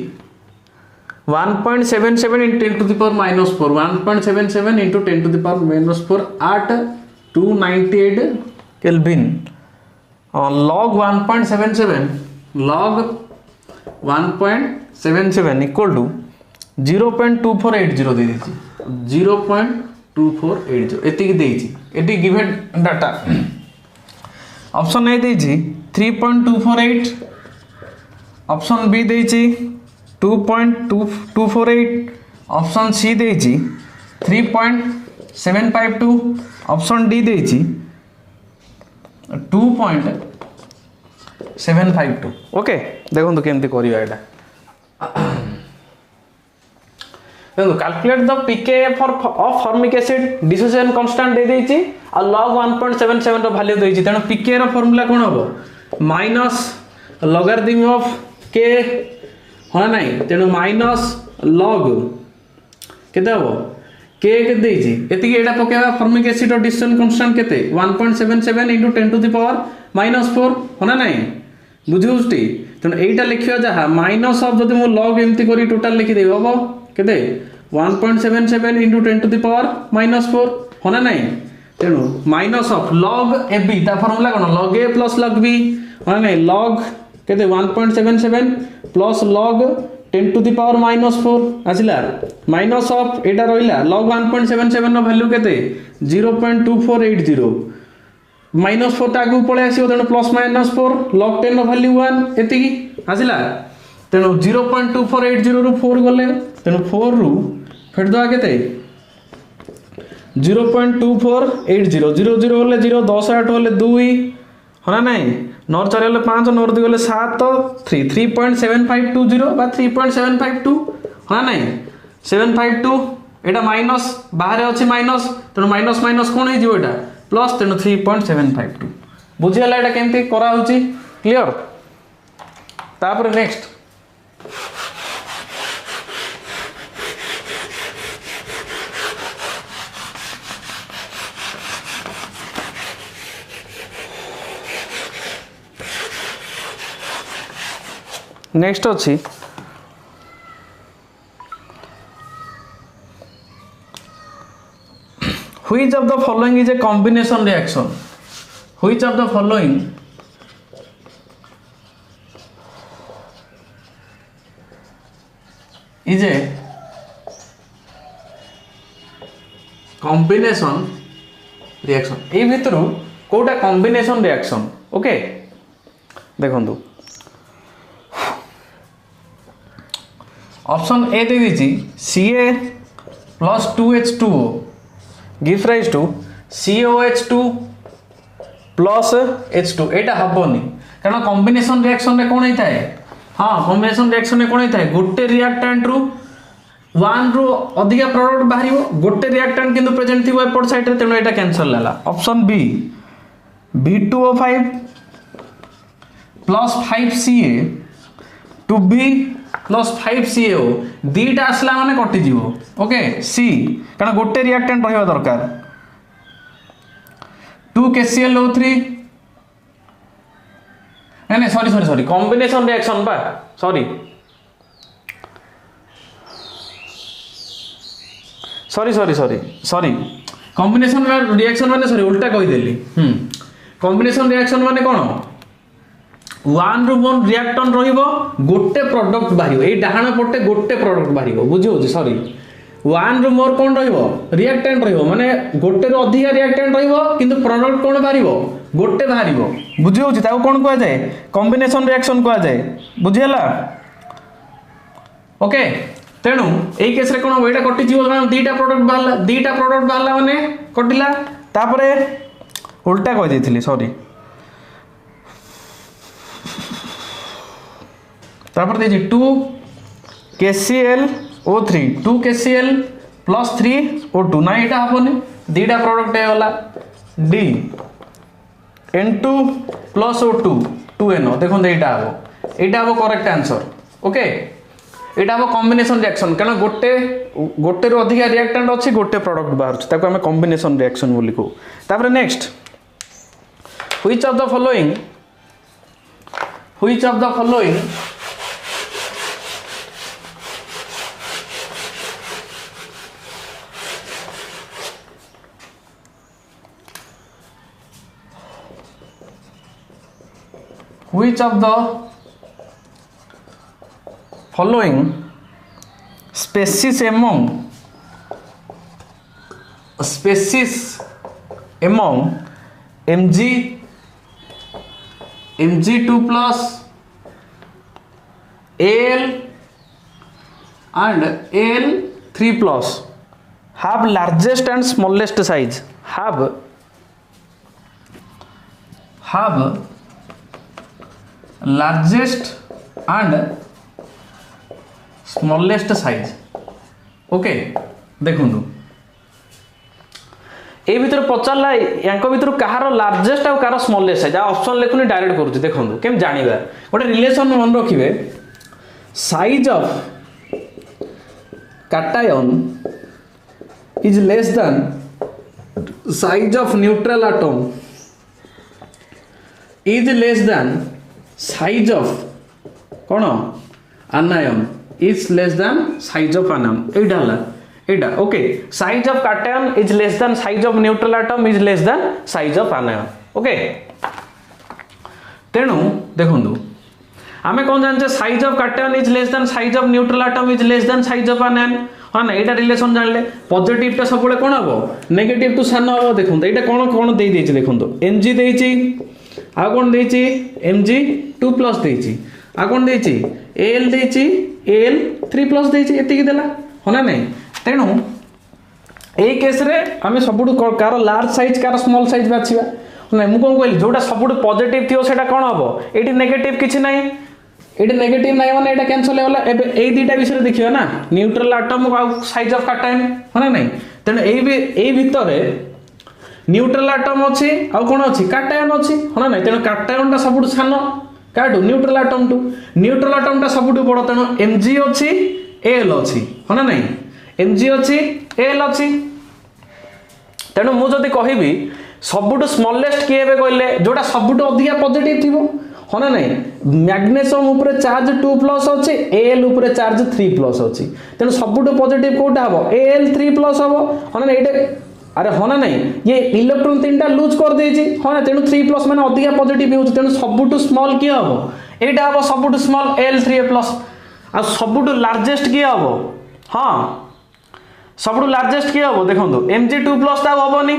1.77 into 10 to the power minus 4 1.77 into 10 to the power minus 4 at 298 Kelvin log 1.77 log 1.77 equal to 0.2480 दे दीजिए 0.2480 एतिक देइछि एति गिवन डाटा ऑप्शन ए देइछि 3.248 ऑप्शन बी देइछि 2.248 ऑप्शन सी देइछि 3.752 ऑप्शन डी देइछि 2.752 ओके देखो तो केमती करिया एटा देखो calculate the pKa for of formic acid dissociation constant दे देछि आ log 1.77 रो वैल्यू देछि तेनो pKa रो फार्मूला कोन हबो माइनस लॉगरिथम ऑफ k हा नाही तेनो माइनस log केते हबो k के देछि एति एटा पकेबा फॉर्मिक एसिड रो डिसोसिएशन कांस्टेंट केते 1.77 * 10 टू द पावर -4 हा नाही बुझुस्ती तेनो एटा लिखियो जहा माइनस ऑफ जदि मो log एम्ति करी टोटल लिखि देबो हबो केते 1.77 * 10 टू द पावर -4 होना नहीं तेणु माइनस ऑफ log ab ता formula cone log a plus log b होना नहीं log केते 1.77 plus log 10 to the power -4 आसिला माइनस ऑफ एटा रहिला log 1.77 नो वैल्यू केते 0.2480 -4 ता आगु पळे आसीओ तेणु +-4 log 10 नो वैल्यू 1 एति आसिला तेणु 0.2480 रु 4 गले तेणु 4 रु फेड दवा केते 0.2480 0 0 होले 0 10 8 होले 2 हना नहीं 9 4 होले 5 9 2 होले 7 3 3.7520 बा 3.752 हना नहीं 752 एटा माइनस बाहर अछि माइनस तेणु माइनस माइनस कोन हे जिवो एटा प्लस तेणु 3.752 बुझियला एटा केमती करा होची क्लियर तापर नेक्स्ट नेक्स्ट अच्छी which of the following is a combination reaction which of the following is a combination reaction ए भितर कोटा combination reaction ओके देखंतु ऑप्शन ए दे दीजिए Ca plus 2H2O gives rise to COH2 plus H2 एटा हबोनी कारण कॉम्बिनेशन रिएक्शन रे कोन होइताय हां कॉम्बिनेशन रिएक्शन रे कोन होइताय गोटे रिएक्टेंट रु 1 रु अधिक प्रोडक्ट बाहरिबो गोटे रिएक्टेंट किंतु प्रेजेंट थिबो एपोर्ट साइड रे तेनो एटा कैंसिल लाला option B B2O5 plus 5Ca to B plus 5CaO दीटा आसला माने कटि जीवो ओके सी कारण गोटे रिएक्टेंट रहबा दरकार 2KClO3 नहीं सॉरी कॉम्बिनेशन रिएक्शन बा सॉरी कॉम्बिनेशन रिएक्शन माने सॉरी उल्टा कहि देली कॉम्बिनेशन रिएक्शन माने कोन 1 रु 1 रिएक्टेंट रहिबो गोटे प्रोडक्ट बाहिबो ए डाहाना पटे गोटे प्रोडक्ट बाहिबो बुझियो सॉरी 1 रु मोर कोन रहिबो रिएक्टेंट रहिबो माने गोटे रु अधिक रिएक्टेंट रहिबो किंतु प्रोडक्ट कोन बाहिबो गोटे बाहिबो बुझियो ताको कोन कहै जाय कॉम्बिनेशन रिएक्शन कहै जाय बुझियला ओके तेणु एई केस रे कोन एटा कटि जीवो दीटा प्रोडक्ट बाहला माने कटिला तापरे उल्टा कहि देथिली सॉरी तापर दे 2KClO3 2KCl plus 3O2 ना एटा हबोनी दीटा प्रोडक्ट हे वाला D N2 plus O2 2NO देखो एटा हबो करेक्ट आंसर ओके एटा हबो कॉम्बिनेशन रिएक्शन कारण गोटे रो अधिक रिएक्टेंट अछि गोटे प्रोडक्ट बाहर ताको हमें कॉम्बिनेशन रिएक्शन बोली को तापर next which of the following which of the following species among Mg2 plus Al and Al3 plus have largest and smallest size have largest and smallest size okay देखु ए भीतर पचारा या भीतर कहार लार्जेस्ट आ कहार स्मॉलेस्ट है जहाँ ऑप्शन लिखुनी डायरेक्ट करूँ देखो केम जानिबा गोटे रिलेशन मन रखिए size of cation is less than size of neutral atom is less than size of कौन anion is less than size of anion एटा okay size of cation is less than size of neutral atom is less than size of anion okay तेणु देखंतु आमे कोन जानचे size of cation is less than size of neutral atom is less than size of anion हां ना एटा रिलेशन जानले पॉजिटिव टा सबले कोन हबो नेगेटिव टू सान हबो देखंतु एटा कोन कोन देई देछि देखंतु Mg देछि आ कोन देछि Mg2+ देछि आ कोन देछि Al देछि Al3+ देछि एतिकी देला होना नै तेणु ए केस रे आमे सबुड कार लार्ज साइज कार स्मॉल साइज बाछिबा नै मु कोन कहली जोटा सबुड पॉजिटिव थियो सेटा कोन हबो एटी नेगेटिव किछि नै एटी नेगेटिव नै माने एटा कैंसिल होला एबे ए दुटा विषय देखियो ना न्यूट्रल एटम आ साइज ऑफ कैटायन होना नै तेणु ए भितरे न्यूट्रल एटम अछि आ कोन अछि कैटायन अछि होना नै तेणु कैटायन टा सबुड सान काटू न्यूट्रल एटम टा सबुड बड़ तेणु Mg अछि Al अछि होना नै Mg अच्छी Al अच्छी तेणु मु जदि कहबी सबुठ स्मॉलेस्ट किए कहले जोटा सबुठ अधिक पॉजिटिव थी हाँ ना नहीं मैग्नेशियम ऊपर चार्ज 2+ अच्छे Al ऊपर चार्ज 3+ अच्छी तेणु सबुठ पॉजिटिव कोटा हम Al3+ हम हाँ ना ये अरे हाँ ना नहीं ये इलेक्ट्रॉन 3टा लूज कर देछि हाँ ना तेणु 3+ माने अधिक पॉजिटिव हो तेणु सबुठ स्मॉल किए हम एटा हम सबुठ स्मॉल Al3+ आ सबुठ लार्जेस्ट किए हम हाँ सबुठ लार्जेस्ट किए हम देखो Mg2+ ता हबनी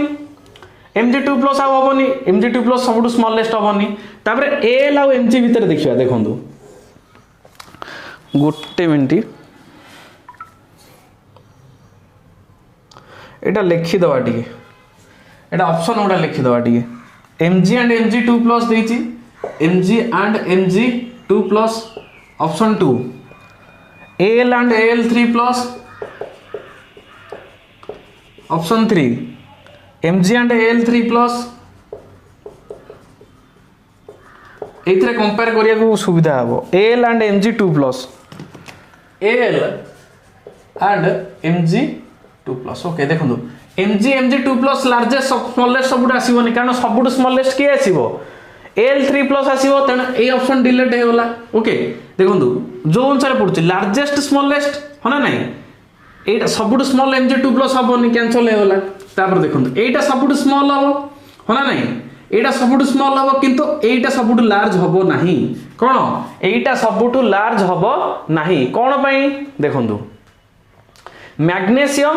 Mg2+ आउ हबनी Mg2+ सबुठ स्मॉलेस्ट हबनी तापर Al आउ Mg भीतर देखिबा देखो गोटे मिनट एटा लिखि दवा टिके एटा ऑप्शन ओडा लिखि दवा टिके Mg एंड Mg2+ देछि Mg and Mg2+ option 2 Al and Al3+ option 3 Mg and Al3+ एथरे कंपेयर करिया को सुविधा हबो Al and Mg2+ Al and Mg2+ okay देखंदो Mg2+ लार्जेस्ट स्मॉलेस्ट सबुट आसीबोनी कारण सबुट स्मॉलेस्ट के आसीबो Al3+ आसीबो तण ए ऑप्शन डिलीट हे होला ओके देखंदो जो अनुसार पड़छ लार्जेस्ट स्मॉलेस्ट होना नहीं एटा सबुट स्मॉल Mg2+ हबोनी कैंसिल हे होला तापर देखंदो एटा सबुट स्मॉल हबो होना नहीं एटा सबुट स्मॉल हबो किंतु एटा सबुट लार्ज हबो नाही कोन एटा सबुट लार्ज हबो नाही कोन पई देखंदो मैग्नेशियम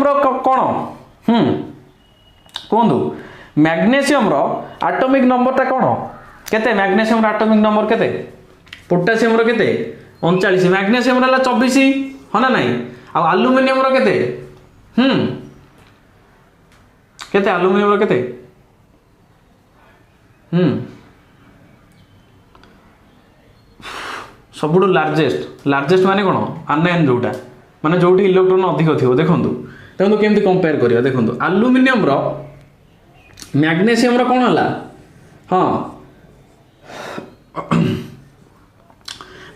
रो कोन कोंदो मैग्नेशियम रो एटॉमिक नंबर ता कोन केते मैग्नेशियम रो एटॉमिक नंबर केते पोटेशियम रो केते 39 मैग्नेशियम रो 24 होना नाही आ एल्युमिनियम रो केते केते एल्युमिनियम रो केते सबुठ लार्जेस्ट माने कोन आनायन जोटा माने जोटी इलेक्ट्रॉन अधिक थिबो देखंतु देखंतु केमति कंपेयर करिया देखंतु एल्युमिनियम रो मैग्नेशियम रो कोन हला हां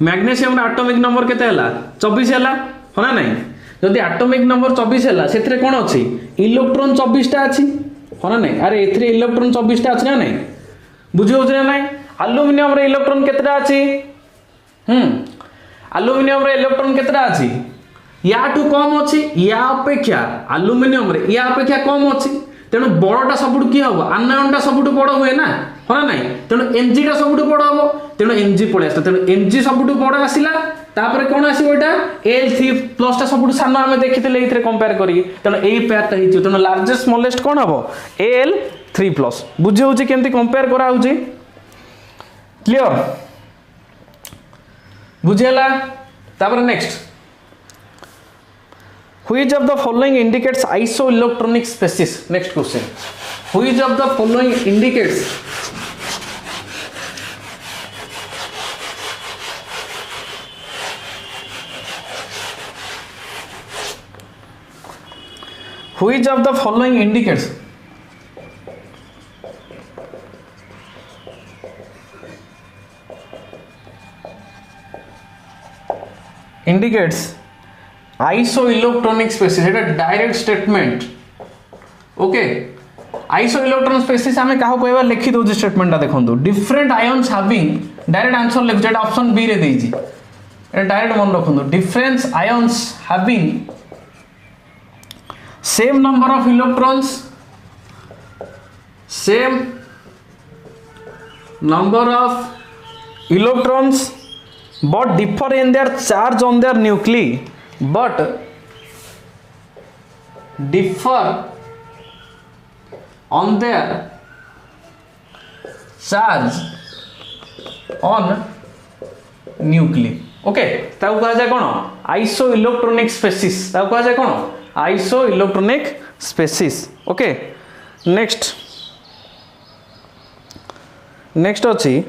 मैग्नेशियम रो एटॉमिक नंबर केते हला 24 हला होना नहीं जदि एटॉमिक नंबर 24 हला सेथरे कोन अछि इलेक्ट्रॉन 24 टा अछि होना नहीं अरे एथरे इलेक्ट्रॉन 24 टा अछि ना नहीं बुझियो जे नहीं एल्युमिनियम रो इलेक्ट्रॉन केतेटा अछि एल्युमिनियम रे इलेक्ट्रॉन केतरा अछि या टू कम अछि या अपेक्षा एल्युमिनियम रे या अपेक्षा कम अछि तेनु बड़टा सबुट की हबो आनायनटा सबुट बड़ होय ना होना नहीं तेनु Mg टा सबुट बड़ हबो तेनु Mg पळे आस्ता तेनु Mg सबुट बड़ आसिला तापर कोन आसीबो एटा Al3+ टा सबुट सानो हमें देखितले इथरे कंपेयर करी तेनु ए पेयर टा हिचो तेनु लार्जेस्ट स्मॉलेस्ट कोन हबो Al3+ बुझे होची केमति कंपेयर करा होची क्लियर बुझेला तापर next which of the following indicates isoelectronic species next question which of the following indicates which of the following indicates isoelectronic species, এটা direct statement okay isoelectronic species आम क्या कहवा लिखि दो स्टेटमेंट देखो different ions having direct answer लिखुचे एटा ऑप्शन बी रे देइछि एटा डायरेक्ट मन रखो different ions having same number of electrons but differ in their charge on their nuclei but differ on their charge on nuclei okay ताऊ कहा जाए कौन आइसो इलेक्ट्रॉनिक स्पेसीज ताऊ कहा जाए कौन iso electronic species okay next अच्छी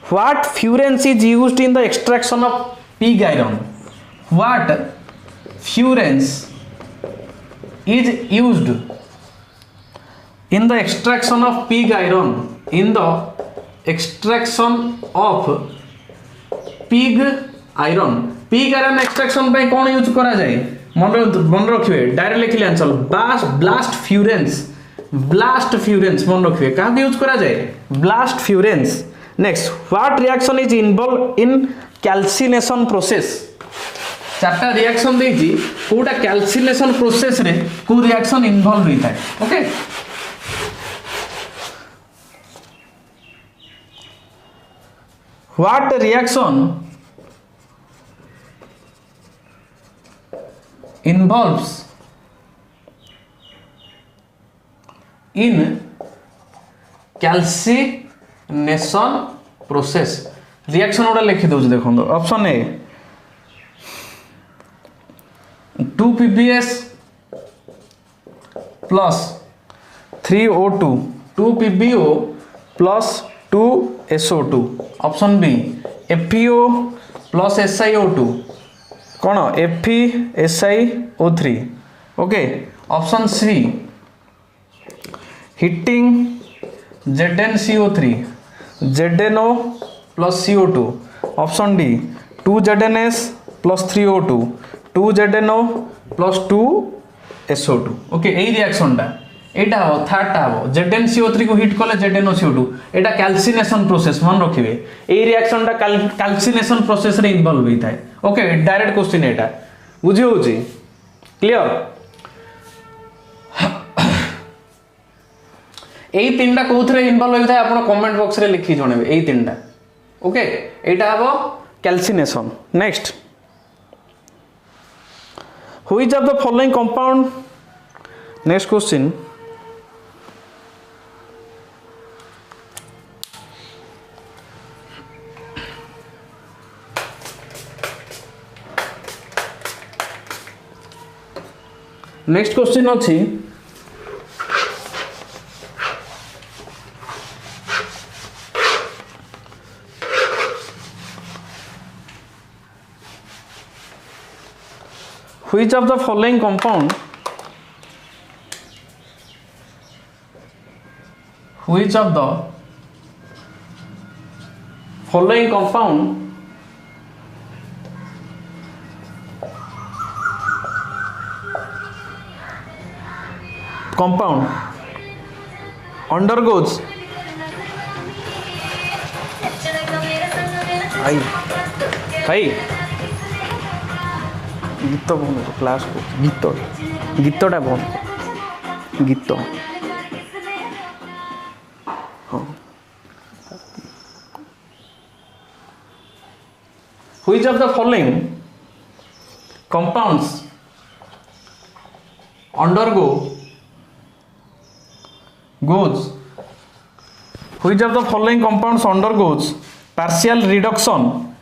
what furans is used in the extraction of pig iron what furans is used in the extraction of pig iron pig iron extraction पे कौन यूज करा जाए मन रखिए डायरेक्ट लिखिले आंसर blast furans मन रखिए कहाँ यूज करा जाए blast furans next what reaction is involve in calcination process चारटा रिएक्शन देजी कोटा कैल्सिनेशन प्रोसेस रे को रिएक्शन इन्वॉल्व होता है okay what reaction involves in calcination process reaction गोटे लिखि दउछ देखो option A 2PbS plus 3O2 2PbO plus 2SO2 option B FeO plus SiO2 कौन FeSiO3 okay option C heating ZnCO3 ZnO plus CO2 option D 2ZnS plus 3O2 2ZnO plus 2SO2 okay यही रिएक्शन टा एटा हो थर्ड टा हो ZnCO3 को हिट कले ZnOCO2 एटा कैल्सिनेशन प्रोसेस मन रखिबे एही रिएक्शन टा कैल्सिनेशन प्रोसेस रे इन्वॉल्व होई थाए ओके डायरेक्ट क्वेश्चन एटा बुझी होची क्लियर এই তিনটা কোথরে ইনভলভ হই থাকে আপন কমেন্ট বক্স রে লিখি জনাবে এই তিনটা ওকে এইটা হবো calcination next which of the following compound next question next question अछि which of the following compound undergoes भाई गीत बंद क्लास को गीतटा बंद गीत हाँ which of the following compounds undergoes partial reduction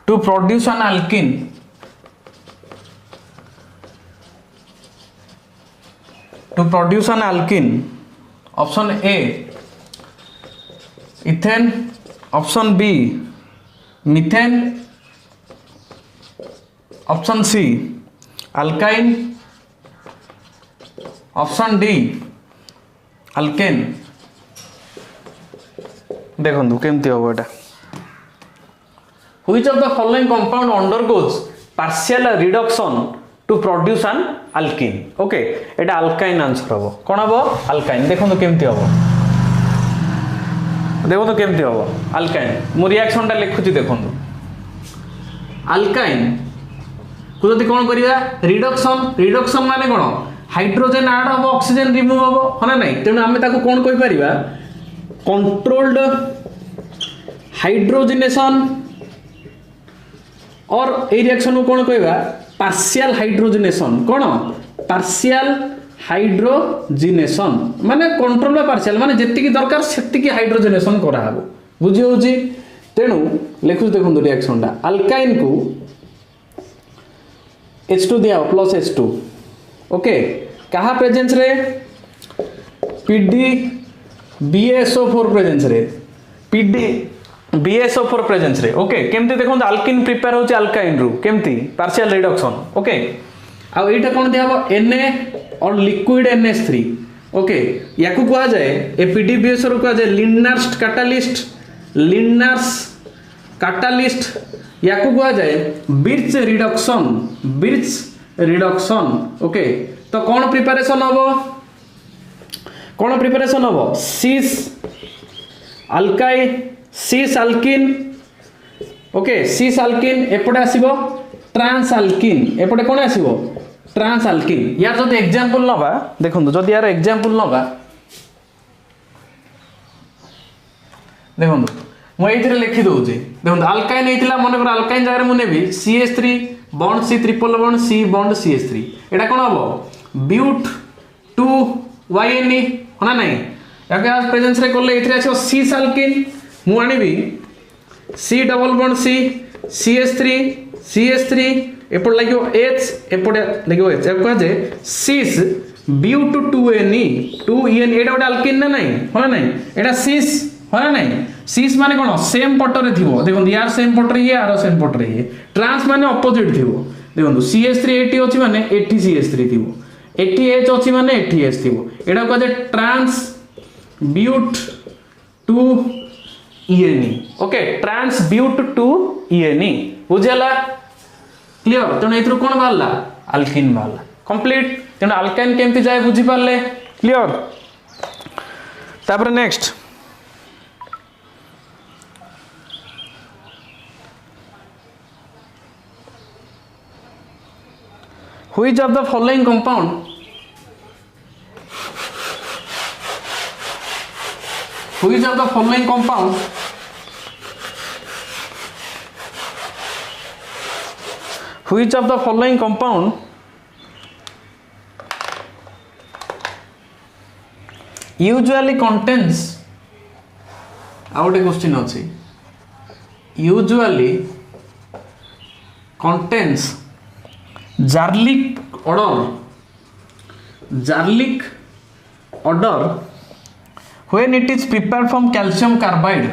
to produce an alkene option A ethane, option B methane, option C alkyne, option D alkane. देखो केमती हम एटा which of the following compound undergoes partial reduction to produce an alkene. Okay एटा अल्काइन आंसर हम कौन हम अल्काइन। देखो केमती हम देखो केमती हम अल्काइन मु रिएक्शन टा लिखुची देखो अल्काइन को जदि कौन करिया रिडक्शन रिडक्शन माने कौन हाइड्रोजन ऐड हम ऑक्सीजन रिमूव हम है ना नहीं तेणु आम ताको कौन कहि परिबा कंट्रोल्ड हाइड्रोजिनेशन और ए रिएक्शन को कौन कहबा पार्शियल हाइड्रोजिनेशन कौन पार्शियल हाइड्रोजिनेशन माने कंट्रोल बा पार्शियल माने जेतिकी दरकार सेतिकी हाइड्रोजिनेशन करा हबो बुझी होउची तेणु लिखु देखो रिएक्शन टा अल्काइन को H2 दिया प्लस H2 ओके कहा प्रेजेंस रे PD BSO4 प्रेजेंस रे PD BSO4 प्रेजेंस रे ओके केमती देखो अल्किन प्रिपेयर होची अल्काइन रु केमती पार्शियल रिडक्शन ओके आ एटा कोन दिया Na और लिक्विड NH3 ओके याकू कहा जाए ए PD BSO रु कहा जाए लिन्नार्स कैटालिस्ट याकू कहा जाए बिर्च रिडक्शन ओके तो कौन प्रिपरेशन हम सीस अल्किन ओके सीस अल्किन एपटे आसीबो ट्रांस अल्किन एपटे कौन आसीबो ट्रांस अल्किन यार जदि एग्जांपल नबा देखंतु जदि यार एग्जांपल नबा देखंतु मु एइथिरे लिखि दउची देखंतु अल्काइन हेतिला मन कर अल्काइन जगह मु नेबी CH3 bond C triple bond C bond CH3 एटा कोन हबो ब्यूट 2 YNE होना नहीं याके आज प्रेजेंस रे करले एथिरे आछो C अल्किन मु आनिबी C double bond C CH3 एपट लागियो H एपट लागियो H अब कह जे cis ब्यूट 2NE 2EN एटा गोटे अल्किन ना नहीं होना नहीं एटा cis होना नहीं सीस माने कोन सेम पटर रे थिबो देखो यार सेम पटर ये यार सेम पटर ये ट्रांस माने ऑपोजिट थिबो देखो CH3 एटी अछि माने एटी CH3 थिबो एटी H अछि माने एटी H थिबो एडा को जे trans but 2 ENE okay trans but 2 ENE बुझला क्लियर तने एथरो कोन बाहरला अल्किन बाहरला कंप्लीट तने अल्काइन केमति जाय बुझी पारले क्लियर तापर next Which of the following compound usually contains out a question अछि usually contains garlic odor when it is prepared from calcium carbide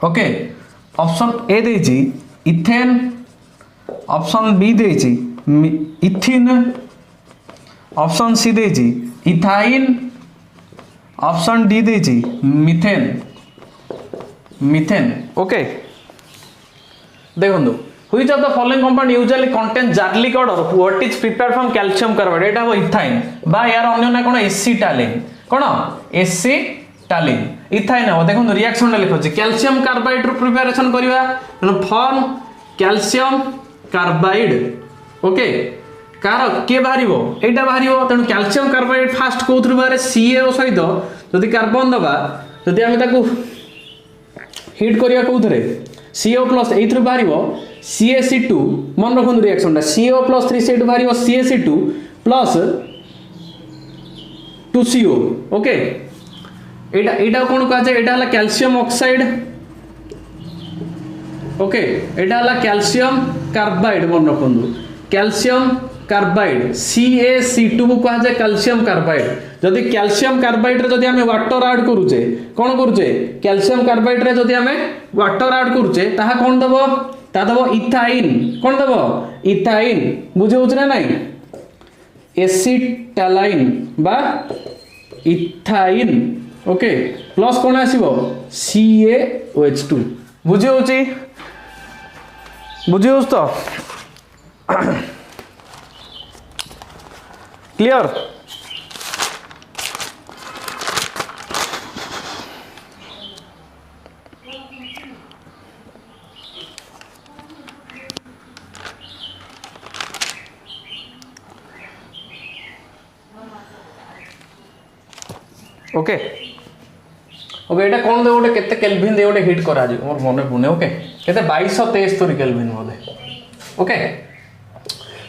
okay option A देछि इथेन ऑप्शन बी देछि इथिन ऑप्शन सी देछि इथाइन ऑप्शन डी देछि मिथेन ओके देखो which of the following compound usually contain garlic odour what is prepared from calcium carbide एटा हो इथाइन बा यार अन्य ना कोन एसिटालिन कोन एसिटालिन इथाइन हो देखो रिएक्शन लिखो जे कैल्शियम कार्बाइड रो प्रिपरेशन करबा form calcium carbide okay car के बाहरिबो एटा बाहरिबो तण कैल्शियम कार्बाइड फास्ट कोथरु बारे CaO सहित जदि कार्बन दबा जदि हम ताको हिट करिया कोथरे CO प्लस एथरु बाहरिबो CaC2 मन रखन रिएक्शन ता CO प्लस 3 सेट बाहरिबो CaC2 प्लस 2CO ओके एटा कोन कहा जाय एटा हला कैल्शियम ऑक्साइड ओके एटा हला कैल्शियम कार्बाइड मन रखु कैल्शियम कार्बाइड CaC2 को कहा जाए कैल्शियम कार्बाइड जदि कैल्शियम कार्बाइड रे जदि हमें वाटर ऐड करूचे कोन करूचे कैल्शियम कार्बाइड रे जदि हमें वाटर ऐड करूचे ताहा कोन दबो ता दबो इथाइन कोन दबो इथाइन बुझे होछ ना नहीं एसिटालाइन बा इथाइन ओके प्लस कोन आसीबो CaOH2 बुझे होची बुझे होछ तो क्लियर ओके ओके एटा कोन दे गोटे केते केल्विन दे गोटे हिट करा जे मोर मने पुने ओके केते 2273 केल्विन मोदे ओके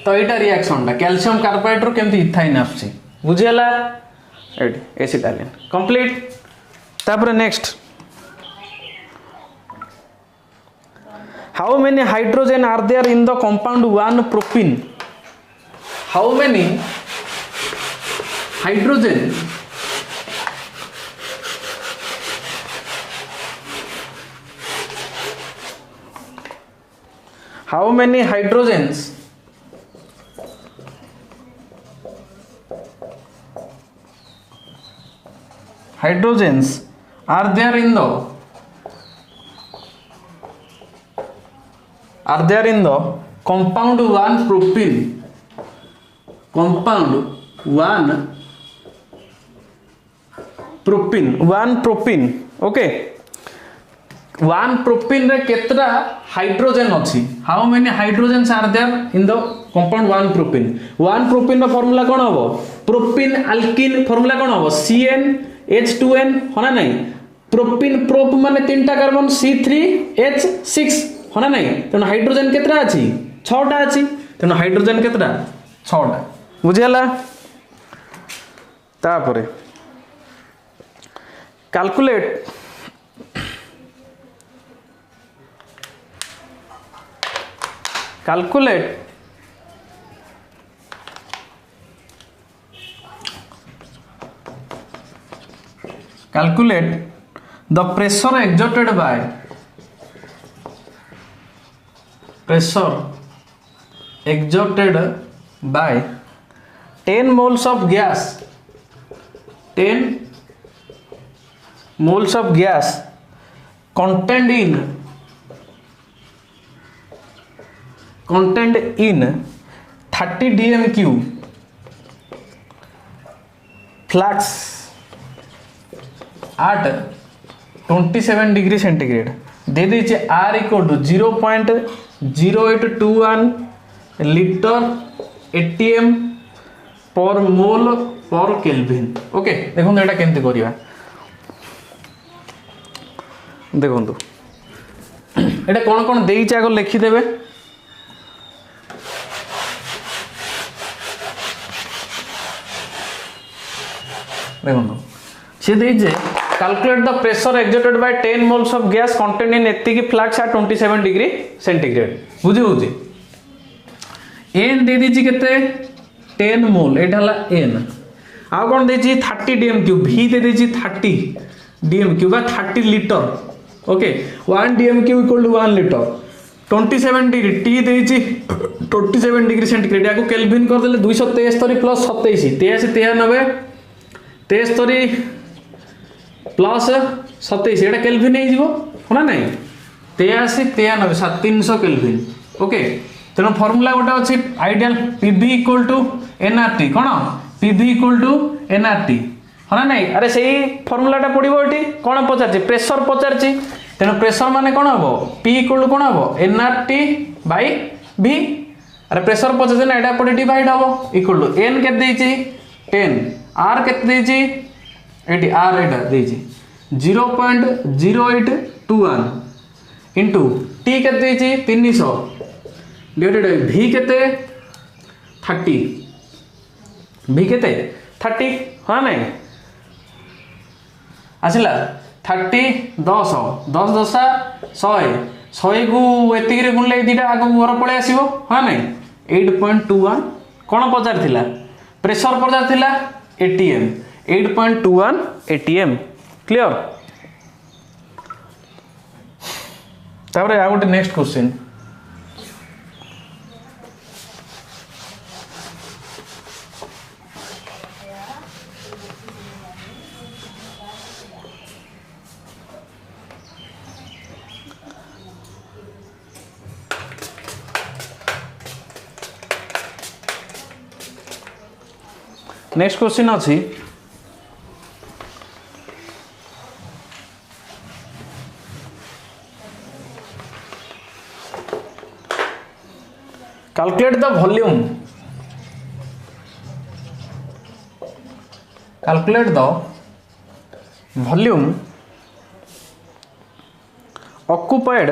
तो एटा रिएक्शन टा कैल्शियम कार्बाइड रो केमती इथाइन आछी बुझियला एडी एसिटालिन कंप्लीट तापर next how many hydrogen are there in the compound 1 propene how many hydrogen how many hydrogens are there in the compound 1 propene okay 1 propene रे केतरा हाइड्रोजन अछि how many hydrogens are there in the compound 1 propene रो फार्मूला कोन हबो प्रोपीन अल्किन फार्मूला कोन हबो CnH2n होना नहीं प्रोपीन प्रोप माने तीनटा कार्बन C3H6 होना नहीं तनो हाइड्रोजन केतरा अछि 6 टा अछि तनो हाइड्रोजन केतरा 6 टा बुझियला तापरे calculate calculate the pressure exerted by 10 moles of gas contained in 30 dmQ flux at 27 degree centigrade दे दीजिए R equal to 0.0821 liter ATM per mole per Kelvin okay देखो एटा केमती करिया देखो एटा कोन कोन देइचे आगो लिखि देबे देखो से देइचे calculate the pressure exerted by 10 moles of gas contained in एतिकी flux at 27 degree centigrade बुझी बुझी n दे दीची केते 10 मोल एटा हला n आ कोन देची 30 dmq v दे दीची 30 dmq बा 30 litre okay 1 dmq equal to 1 litre 27 degree T देची 27 डिग्री सेंटीग्रेड याको केल्विन कर देले 273 प्लस 27 83 प्लस 27 एटा केल्विन हे जीवो होना नहीं 83 93 300 केल्विन ओके तेनो फार्मूला गोटा अछि ideal pv equal to nrt कोन pv इक्वल टू nrt होना नहीं अरे सेही फार्मूलाटा पडिबो एटी कोन पचारछि प्रेशर पचारछि तेनो प्रेशर माने कोन हबो p इक्वल टू कोन हबो nrt बाय v अरे प्रेशर पचारछि ना एटा पडे डिवाइड हबो इक्वल टू n के देछि 10 r के देछि एटी r एटा देछि 0.0821 इनटू t के देछि 300 डिवाइडेड बाय v केते 30 v केते 30 हां नहीं आसिला 30 10 10 10 100 100 को एतिक रे गुणले दीटा आगो घर पळे आसीबो हां नै 8.21 कोन पचार थिला प्रेशर पचार थिला एटीएम 8.21 एटीएम क्लियर तापरे आ गोटे नेक्स्ट क्वेश्चन नेक्स्ट क्वेश्चन अच्छी calculate the volume occupied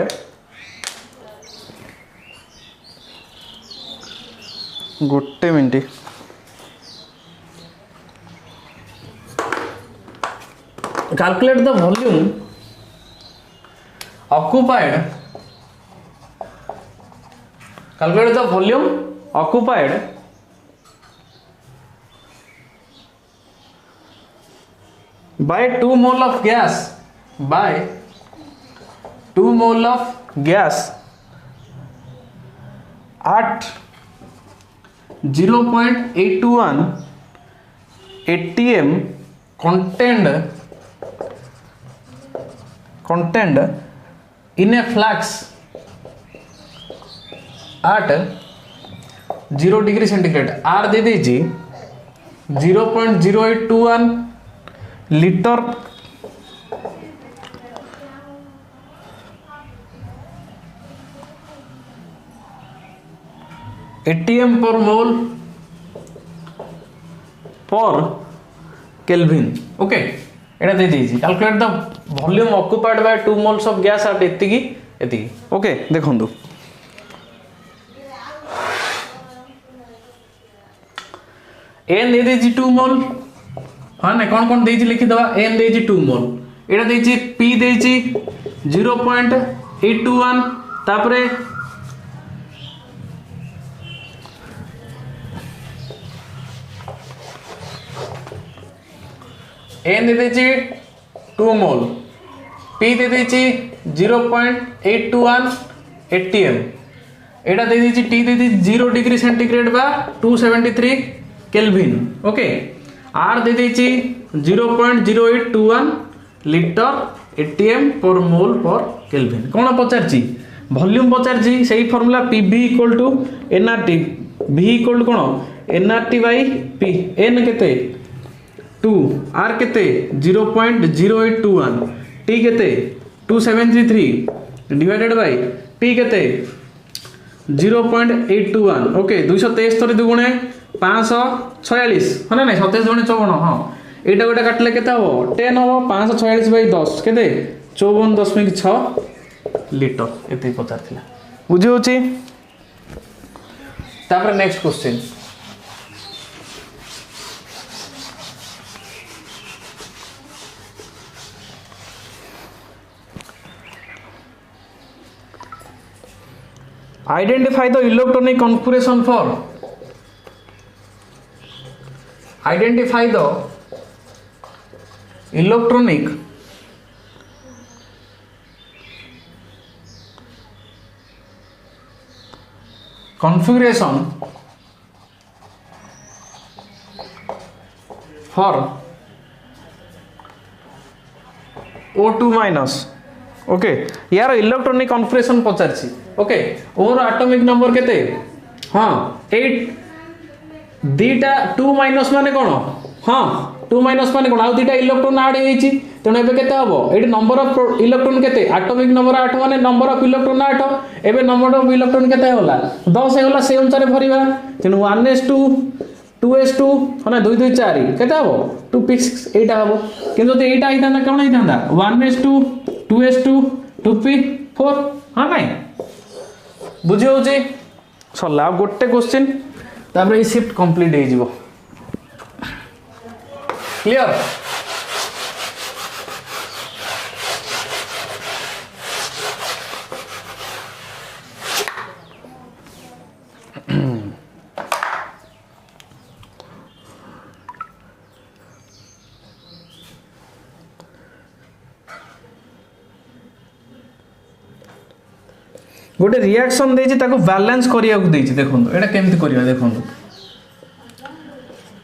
गोटे minute calculate the volume occupied by 2 mole of gas at 0.821 atm contained in a flask at 0 degree centigrade R दे दीजिए 0.0821 लीटर एटीएम पर मोल पर केल्विन ओके एटा दे दीजिए calculate the volume occupied by 2 moles of gas at एतिकी ओके देखंतु एन दे दीजिए 2 मोल हाँ ना कौन कौन देजी लिखी दवा एन देजी 2 मोल एटा देजी पी देजी 0.821 तापरे एन दे दीजिए 2 मोल पी दे दीजिए 0.821 एटीएम एटा दे दीजिए टी दे दीजिए 0 डिग्री सेंटीग्रेड बा 273 केल्विन ओके आर दे दीजिए 0.0821 लीटर एटीएम पर मोल पर केल्विन कौन पचारची वॉल्यूम पचारची सही formula PV equal to NRT V equal to कौन एनआरटी बाई पी एन केते 2 आर केते 0.0821 टी केते 273 डिवाइडेड बाय पी केते 0.821 ओके 273 दुगुणे 546 हाँ ना 27 गुणे 54 हाँ एटा गोटे काटले केते हो 10 हो 546 बाय 10 केते 54.6 लीटर एते पचार थिला बुझी होची तापर next question identify the electronic configuration for electronic configuration for O2 minus okay यार इलेक्ट्रॉनिक कॉन्फिगरेशन पचारछि ओके ओर एटॉमिक नंबर केते हां 8 दीटा 2 माइनस माने कोन हां 2 माइनस माने कोन आ दीटा इलेक्ट्रॉन ऐड हेछि तेनो एबे केते हबो एडी नंबर ऑफ इलेक्ट्रॉन केते एटॉमिक नंबर 8 माने नंबर ऑफ इलेक्ट्रॉन 8 एबे नंबर ऑफ इलेक्ट्रॉन केते होला 10 हे होला से अनुसार भरिबा तेनु 1s2 2s2 हना 2 2 4 केते हबो 2 6 एटा हबो किंतु तो एटा आइता ना कोन आइता 1s2 2s2 2p4 हाँ नहीं बुझे होचे सरला गोटे क्वेश्चन तापर ए शिफ्ट कंप्लीट हे जिवो क्लियर गोटे रिएक्शन देछि ताको बैलेंस करिया को देछि देखंतु एटा केमति करिया देखंतु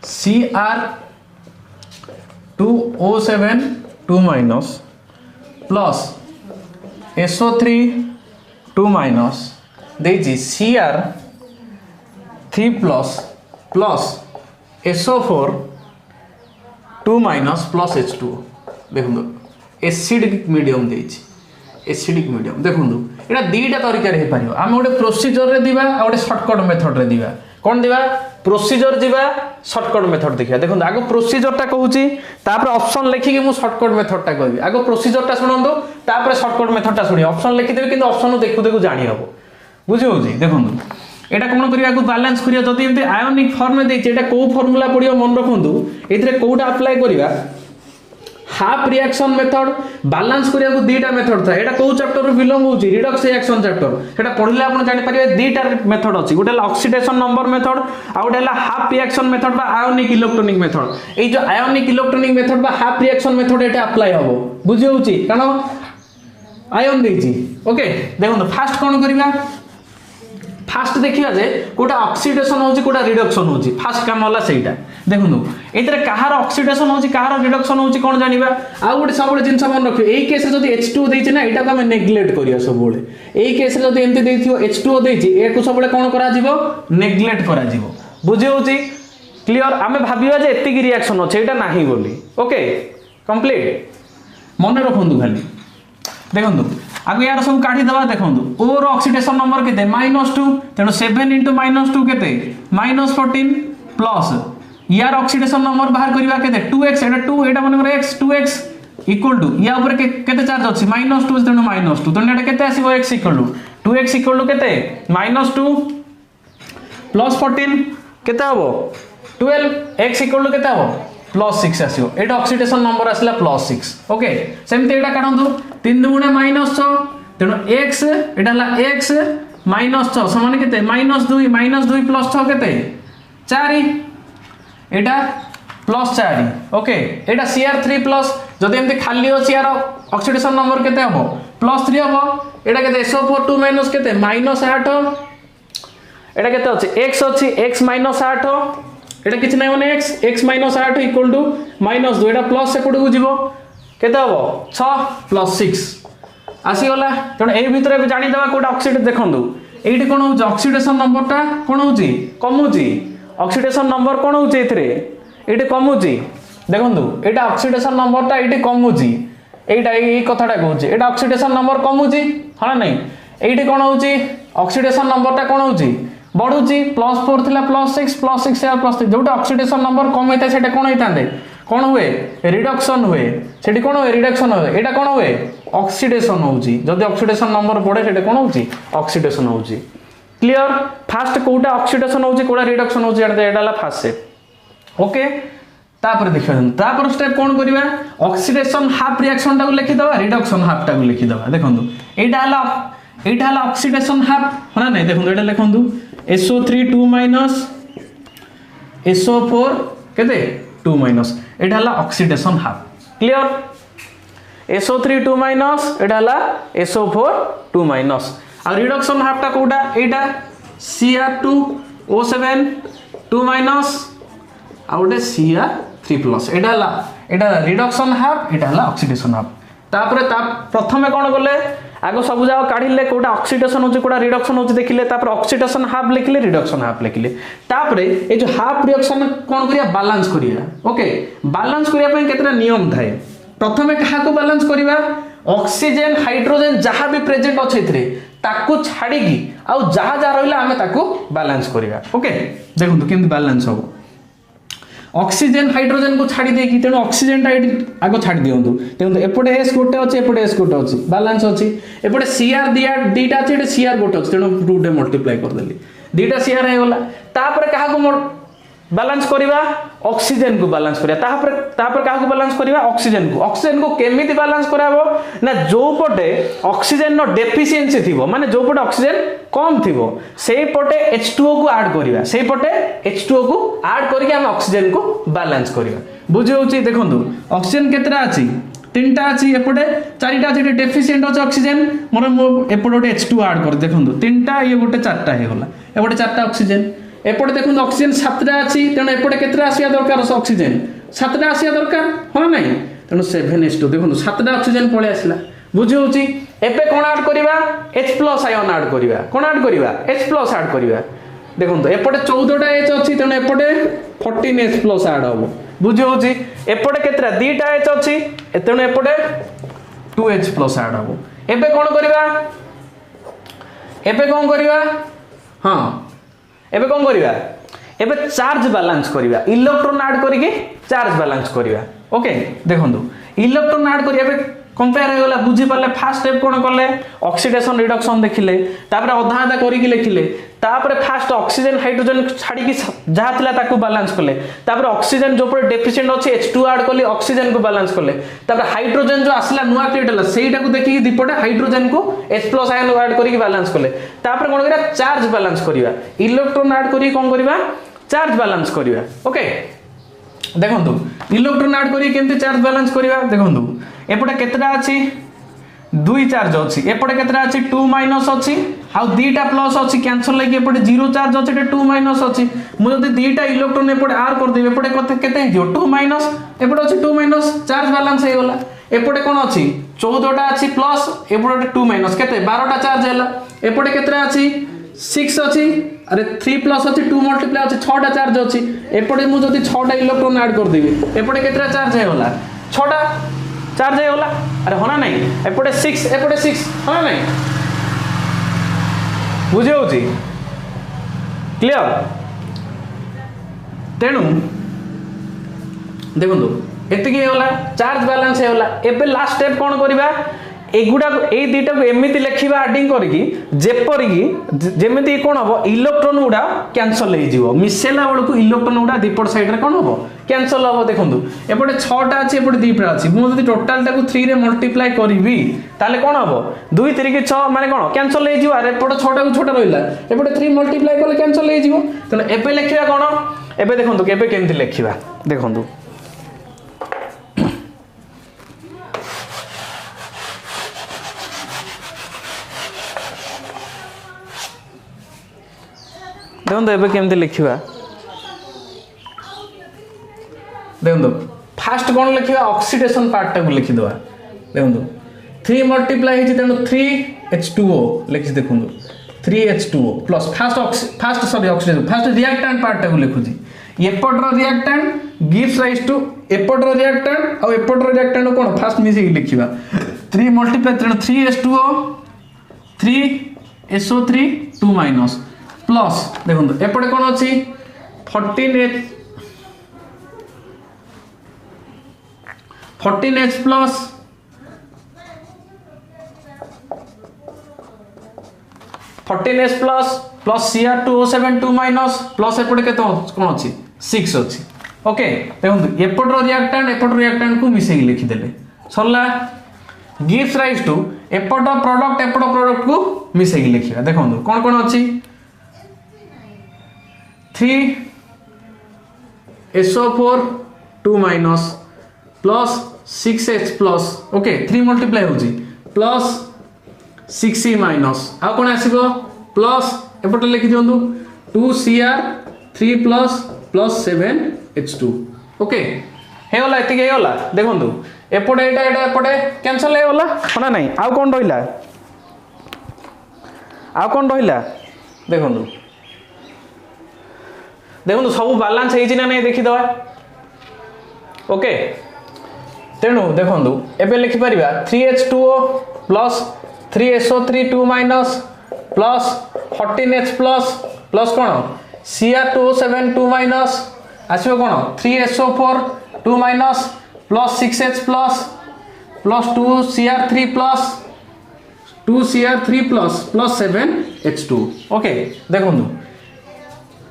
Cr2O7 2 minus plus SO3 2 minus देछि Cr3 plus SO4 2 minus plus H2 देखंतु एसिडिक मीडियम देछि एसिडिक मीडियम देखंतु एटा दीटा तरीका रे पारियो हम गोटे प्रोसीजर रे दिबा आ गोटे शॉर्टकट मेथड रे दिबा कोन दिबा प्रोसीजर दिबा शॉर्टकट मेथड देखिया देखंतु आगो प्रोसीजर टा कहूची तापर ऑप्शन लिखि कि मु शॉर्टकट मेथड टा कहबी आगो प्रोसीजर टा सुनंदो तापर शॉर्टकट मेथड टा सुनी ऑप्शन लिखि देबे किंतु ऑप्शन देखु देखु जानि हबो बुझि होजी देखंतु एटा कोन करिया को बैलेंस करिया जति एमते आयोनिक फॉर्म में देछि एटा को फार्मूला पडियो मन रखंतु एथरे कोडा अप्लाई करिया हाफ रिएक्शन मेथड बैलेंस करिया को दीटा मेथड था एटा को चैप्टर रो बिलोंग होची रिडक्स रिएक्शन चैप्टर एटा पढिले आपण जानि परिबे दीटा मेथड अछि गोटे ऑक्सीडेशन नंबर मेथड आ गोटे हाफ रिएक्शन मेथड बा आयोनिक इलेक्ट्रॉनिक मेथड ए जो आयोनिक इलेक्ट्रॉनिक मेथड बा हाफ रिएक्शन मेथड एटा अप्लाई हबो बुझि होची कारण आयन देछि ओके देखो फास्ट कोन करिबा फास्ट देखिया जे कोटा ऑक्सीडेशन होची कोटा रिडक्शन होची फास्ट काम होला सेटा देखो एतरे कहार ऑक्सीडेशन होची कहार रिडक्शन होची कोन जानिबा आ गोटे सब जिंस मन रखियो एई केस रे जदी H2O देछि ना एटा को हम नेग्लेक्ट करिया सब बोले एई केस रे जदी एंते देथियो H2O देछि ए को सब बोले कोन करा जिवो नेग्लेक्ट करा जिवो बुझि होची क्लियर आमे भाबिया जे एति की रिएक्शन होची एटा नाही बोली ओके कंप्लीट मन रखंदु खाली देखंदु आगो यार सब काढी दबा देखंदु ओ रो ऑक्सीडेशन नंबर केते -2 तेनो 7 * -2 केते -14 प्लस यार ऑक्सीडेशन नंबर बाहर करबा केते 2x एटा 2 एटा मन करे x 2x इक्वल टू या ऊपर केते चार्ज अछि -2 तेनो -2 तेनो एटा केते आसीबो x equal to 2x equal to केते -2 प्लस 14 केते हबो 12 x इक्वल टू केते हबो +6 आसीबो एटा ऑक्सीडेशन नंबर आसला +6 ओके सेमते एटा काढंतु 3 * -6 तेनो x एटा हला x -6 समान केते -2 + 6 केते 4 एटा +4 ओके एटा Cr3 प्लस जदि एमते खाली अछि यार ऑक्सीडेशन नंबर केते हबो +3 हबो एटा केते SO4 2 माइनस केते -8 एटा केते अछि x अछि x -8 एटा किछ नै माने x -8 equal to -2 Etah plus से पडू जिवो केते हबो 6 + 6 आसी गला तण ए भितरे भी जानि दबा कोटा ऑक्सीडेट देखंदु एठी कोन हो ऑक्सीडेशन नंबर टा कोन होची कमुची ऑक्सीडेशन नंबर कोन होची एथरे एठी कमुची देखंदु एटा ऑक्सीडेशन नंबर टा एठी कमुची एटा ए कथाटा कहूची एटा ऑक्सीडेशन नंबर कमुची हा नै एठी कोन होची ऑक्सीडेशन नंबर टा कोन होची बढ़ुची +4 थिला +6 +6 या +3 जोटा ऑक्सीडेशन नंबर कम हेता सेटा कोन हेतांदे कोन हुए रिडक्शन हुए सेठी कोन हुए रिडक्शन हुए एटा कोन हुए ऑक्सीडेशन होची जदी ऑक्सीडेशन नंबर बढ़े सेटा कोन होची ऑक्सीडेशन होची क्लियर फास्ट कोटा ऑक्सीडेशन होची कोटा रिडक्शन होची एटा ला फास्ट स्टेप ओके तापर देखियो तापर स्टेप कोन करिवा ऑक्सीडेशन हाफ रिएक्शन टा को लिखि दबा रिडक्शन हाफ टा को लिखि दबा देखंतु एटा हला ऑक्सीडेशन हाफ हना नै देखंतु एटा लिखंतु SO3 2 माइनस SO4 केते 2 माइनस एटा हला oxidation half clear SO3 2 minus एटा हला SO4 2 माइनस आ रिडक्शन हाफ टा कोडा एटा Cr2O7 2 माइनस आ ओटे Cr3 plus iota reduction half एटा हला ऑक्सीडेशन हाफ तापर प्रथमे कोन गले आगो सब जाओ काढिले कोटा ऑक्सीडेशन होची कोटा रिडक्शन होची देखिले तापर ऑक्सीडेशन हाफ लिखिले रिडक्शन हाफ लिखिले तापर ए जो हाफ रिएक्शन कोन करिया बैलेंस करिया ओके बैलेंस करिया पय केतरा नियम थाए प्रथमे कहा को बैलेंस करिवा ऑक्सीजन हाइड्रोजन जहां भी प्रेजेंट अछि थरे ताकू छाडी की आ जहां जा रहइला हमें ताकू बैलेंस करिवा ओके देखंतु केमति बैलेंस हो ऑक्सीजन हाइड्रोजन को छाडी दे कि तेनो ऑक्सीजन टा आगो छाडी दियंतु तेनो एपटे S गोटे अछि एपटे S गोटे अछि बैलेंस अछि एपटे Cr दीटा अछि Cr गोटे अछि तेनो 2 डे मल्टीप्लाई कर देली दीटा Cr हे होला तापर कहा को बैलेंस करवा ऑक्सीजन को बैलेंस करवा तापर क्या बैलेंस करवा ऑक्सीजन को केमिति बैलेंस कराबो ना जो पटे ऑक्सीजन नो डेफिशिएंसी थिबो माने जो पटे ऑक्सीजन कम थिबो सेही पटे H2O को ऐड करवा सेही पटे H2O को ऐड करके हम ऑक्सीजन को बैलेंस करवा बुझे होची देखंतु ऑक्सीजन केतरा अछि तीनटा अछि एपटे चारिटा अछि डेफिशिएंट अछि ऑक्सीजन मोर एपटे गोटे H2O ऐड कर देखंतु तीनटा ये गोटे चारटा हे गला एपटे चारटा ऑक्सीजन एपटे देखो ऑक्सीजन 7टा अच्छी तेणु एपटे केतरा आसिया दरकार ऑक्सीजन 7टा आसिया दरकार हाँ नहीं तेणु 7H2 देखो 7टा ऑक्सीजन पळे आसला बुझी होची एबे कोन ऐड करबा H+ आयन ऐड करबा कोन ऐड करबा H+ ऐड करबा देखो एपटे 14टा H अच्छी तेणु एपटे 14H+ ऐड होबो बुझी होची एपटे केतरा 2टा H अच्छी तेणु एपटे 2H+ ऐड होबो एबे कोन करबा हाँ एबे कौन करिवा एबे चार्ज बैलेंस करिवा इलेक्ट्रॉन ऐड करके चार्ज बैलेंस करिवा ओके देखंतु इलेक्ट्रॉन ऐड करिया एबे कंपेयर हो गला बुझी पाले फर्स्ट स्टेप कोन करले ऑक्सीडेशन रिडक्शन देखिले तापर आधा आधा करिके लिखिले तापर फर्स्ट ऑक्सीजन हाइड्रोजन छाडी की जहा थिला ताकू बैलेंस करले तापर ऑक्सीजन जो पर डेफिशिएंट अछि H2 ऐड करले ऑक्सीजन को बैलेंस करले तापर हाइड्रोजन जो आसला नुवा क्रिएट हला सेईटा को देखि दीपटे हाइड्रोजन को H+ आयन ऐड करके बैलेंस करले तापर कोन करिया चार्ज बैलेंस करिवा इलेक्ट्रॉन ऐड करी कोन करिवा चार्ज बैलेंस करिवा ओके देखंतु इलेक्ट्रॉन ऐड करी केमते चार्ज बैलेंस करिवा देखंतु एपटे केतरा अछि 2 चार्ज अछि एपटे केतरा अछि 2- अछि आ दीटा प्लस अछि कैंसिल लागी एपटे 0 चार्ज अछि 2- अछि मु जदी दीटा इलेक्ट्रॉन एपटे आर कर देबे एपटे केते हिजो 2- एपटे अछि 2- चार्ज बैलेंस हे गला एपटे कोन अछि 14टा अछि प्लस एपटे 2- केते 12टा चार्ज हैला एपटे केतरा अछि 6 अछि अरे 3+ अछि 2 मल्टीप्लाई अछि 6टा चार्ज अछि एपटे मु जदी 6टा इलेक्ट्रॉन ऐड कर देबे एपटे केतरा चार्ज हे गला 6टा चार्ज है होला अरे होना नहीं एपटे 6 होना नहीं बुझे होची क्लियर तेणु देखो एतिकी होला चार्ज बैलेंस है होला एबे लास्ट स्टेप कोन करबा एगुडा ए दीटा को एमिति लेखिबा एडिंग करकी जेपरकी जेमिति कोन हबो इलेक्ट्रॉन गुडा कैंसिल हे जिवो मिसेला बेल को इलेक्ट्रॉन गुडा दीपट साइड रे कोन हबो कैंसिल हबो देखंतु एपटे 6टा अछि एपटे 2टा अछि मु जदी टोटल टाको 3 रे मल्टीप्लाई करबी ताले कोन हबो 2 3 के 6 माने कोन कैंसिल हे जिवो अरे एपटे 6टा को छोटा रहिला एपटे 3 मल्टीप्लाई करले कैंसिल हे जिवो तने एबे लेखिबा कोन एबे देखंतु केबे केमति लेखिबा देखंतु देखो एबे केमते लिखिबा देखो फास्ट कोन लिखिबा ऑक्सीडेशन पार्ट टा को लिखि दवा देखो 3 मल्टीप्लाई हिची तेनु 3H2O लिखि देखंतु 3H2O plus first oxidation first reactant part टा को लिखुजी after reactant gives rise to after reactant और एपटर रिएक्टेंट कोन फास्ट मिसी लिखिबा 3 मल्टीप्लाई तेनु 3H2O 3SO3 2- प्लस देखो एपटे कौन अच्छी 14H plus 14H plus Cr2O7 2- plus एपटे के कौन अच्छी 6 अच्छी ओके देखो एपटर रिएक्टेंट को मिसेक लिखिदेले सरला गिव्स राइज टू एपटर प्रोडक्ट को मिसेक लिखिबा देखो कौन कौन अच्छी 3SO4 2- plus 6H plus okay 3 multiply होची प्लस 6E- आ कोन आसीबो प्लस एपटे लिखि दियंतु 2Cr3 प्लस 7H2 ओके हे होला एतिके हे होला देखंतु एपटे एटा एपटे कैंसिल हे होला होना नहीं आ कोन रहिला देखंतु देखो सब बैलेंस है ना नहीं देखी दवा ओके तेणु देखो एबे लिखि परिबा 3H2O plus 3SO3 2- plus 14H plus कोन Cr2O7 2- आसीबो कोन 3SO4 2- plus 6H plus 2Cr3 plus 7H2 okay देखो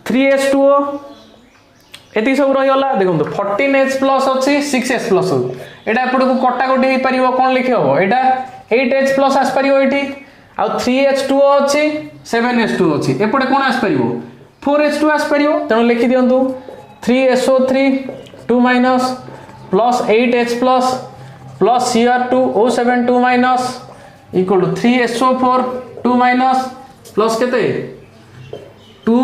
3H2O एति सब रहीगला देखो 14H प्लस अच्छी 6S प्लस एटा एपट को कटाकटी हो पार कौन लिखी हम एटा 8H प्लस आसपार ये आउ 3H2O अच्छी 7H2O अच्छी एपटे कौन आसपार 4H2 आसपार तेणु लिखि दिंतु 3SO3 2 minus plus 8H plus plus Cr2O7 2 minus equal to 3SO4 2 minus plus केते 2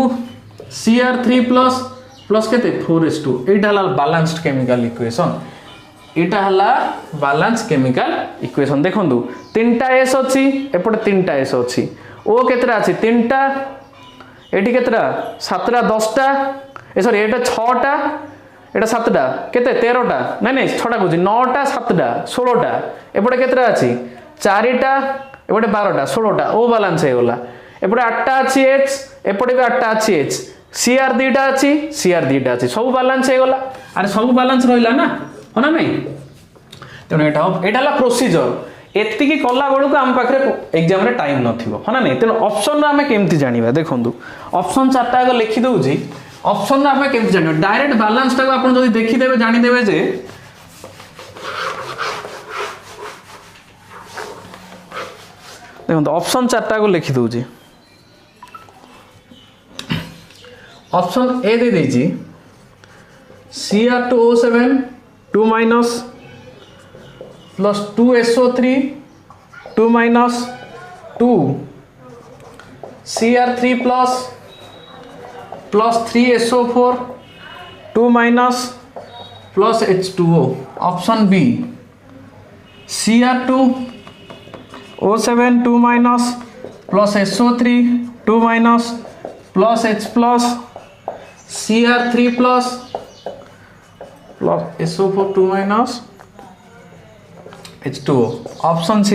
Cr3 प्लस प्लस केते 4H2 एटा हला बैलेंस्ड केमिकल इक्वेशन एटा हला बैलेंस केमिकल इक्वेशन देखंतु तीनटा S अछि एपटे तीनटा S अछि O केतरा अछि तीनटा एटी केतरा सातटा 10टा ए सॉरी एटा 6टा एटा 7टा केते 13टा नै 6टा कहूची 9टा 7टा 16टा एपटे केतरा अछि 4टा एपटे 12टा 16टा O बैलेंस हे गला एपटे 8टा अछि H एपटे भी 8टा अछि H Cr 2टा अछि Cr 2टा अछि सब बैलेंस हे गला अरे सब बैलेंस रहिला ना होना नहीं तेणु एटा प्रोसीजर एतिकी कला बेलू आम पाखे एग्जाम रे टाइम नथिबो होना नहीं तेणु ऑप्शन आम केमती जानिबा देखंतु ऑप्शन 4टा आगे लिखि दउजी ऑप्शन आम केमती जानिबा डायरेक्ट बैलेंस टाको आपण जदी देखि देबे जानि देबे जे देखंतु ऑप्शन 4टा को लिखि दउजी ऑप्शन ए दे देजी Cr2O7 2 minus plus 2SO3 2 minus 2 Cr3 plus plus 3SO4 2 minus plus H2O option B Cr2 O7 2 minus plus SO3 2 minus plus H plus Cr3 plus plus SO4 2 minus H2O option C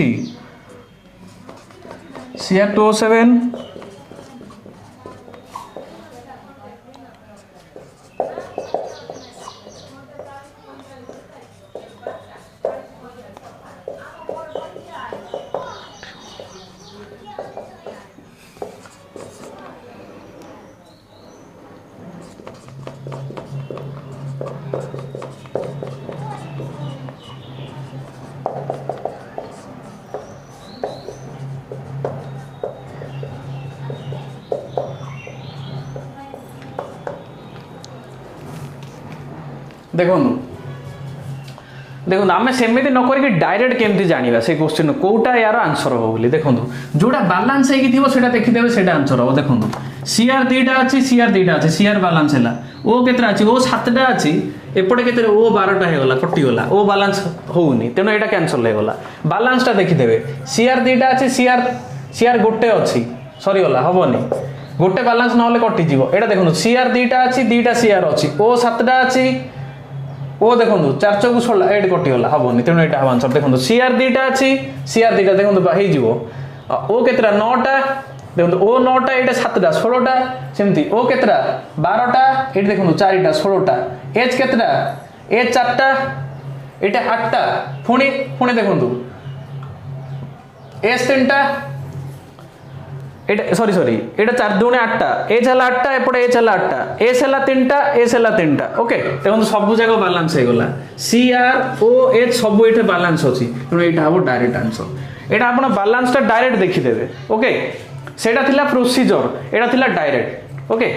Cr2O7 देखो देखो आम सेमती न करके डायरेक्ट केमती जानिबा से क्वेश्चन कोटा यार आंसर हो बोली देखो जोड़ा बैलेंस होगी थी सेटा देखिदेवे सेटा आंसर हो देखो Cr 2टा अच्छी Cr 2टा अच्छी Cr बैलेंस है O केतरा अच्छी O 7टा अच्छी एपटे केते O 12टा हो गला कटिगला O बैलेंस होउनी तेनो एटा कैंसिल हो गला बैलेंस टा देखिदेवे Cr 2टा अच्छी Cr गोटे अच्छी सरी गला हबनी गोटे बैलेंस न कटि जीवो एटा देखो Cr 2टा अच्छी 2टा Cr अच्छी O 7टा अच्छी ओ देखो 4 चौक 16 8 कटिगला हबनी तेणु एटा हम आंसर देखो Cr 2टा अच्छी Cr 2टा देखो हेई जीवो O केतरा 9टा देखो O 9टा एटा 7टा 16टा सेमती O केतरा 12टा एटा देखो 4टा 16टा H केतरा H 4टा एटा 8टा पुणी पुणी देखो S 3टा एटा सॉरी सॉरी एटा 4 दूने 8टा H हला 8टा एपटे H हला 8टा S हला 3टा S हला 3टा ओके देखो सब जगह बैलेंस हे गला Cr O H सब एठे बैलेंस अछि तेणु एटा हबो डायरेक्ट आंसर एटा आपण बैलेंस टा डायरेक्ट देखि देबे ओके सेटा थिला प्रोसीजर एटा थिला डायरेक्ट ओके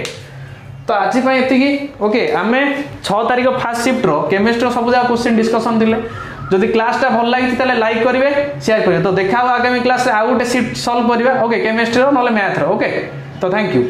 तो आज पई एतिकी ओके आमे 6 तारिख फर्स्ट शिफ्ट रो केमिस्ट्री सब जगह क्वेश्चन डिस्कशन दिले जदि क्लास टा भल लागि ताले लाइक करिवे शेयर करिवे तो देखा आगामी क्लास रे आ गोटे शिफ्ट सॉल्व करिवा ओके केमिस्ट्री रो नले मैथ रो ओके तो थैंक यू।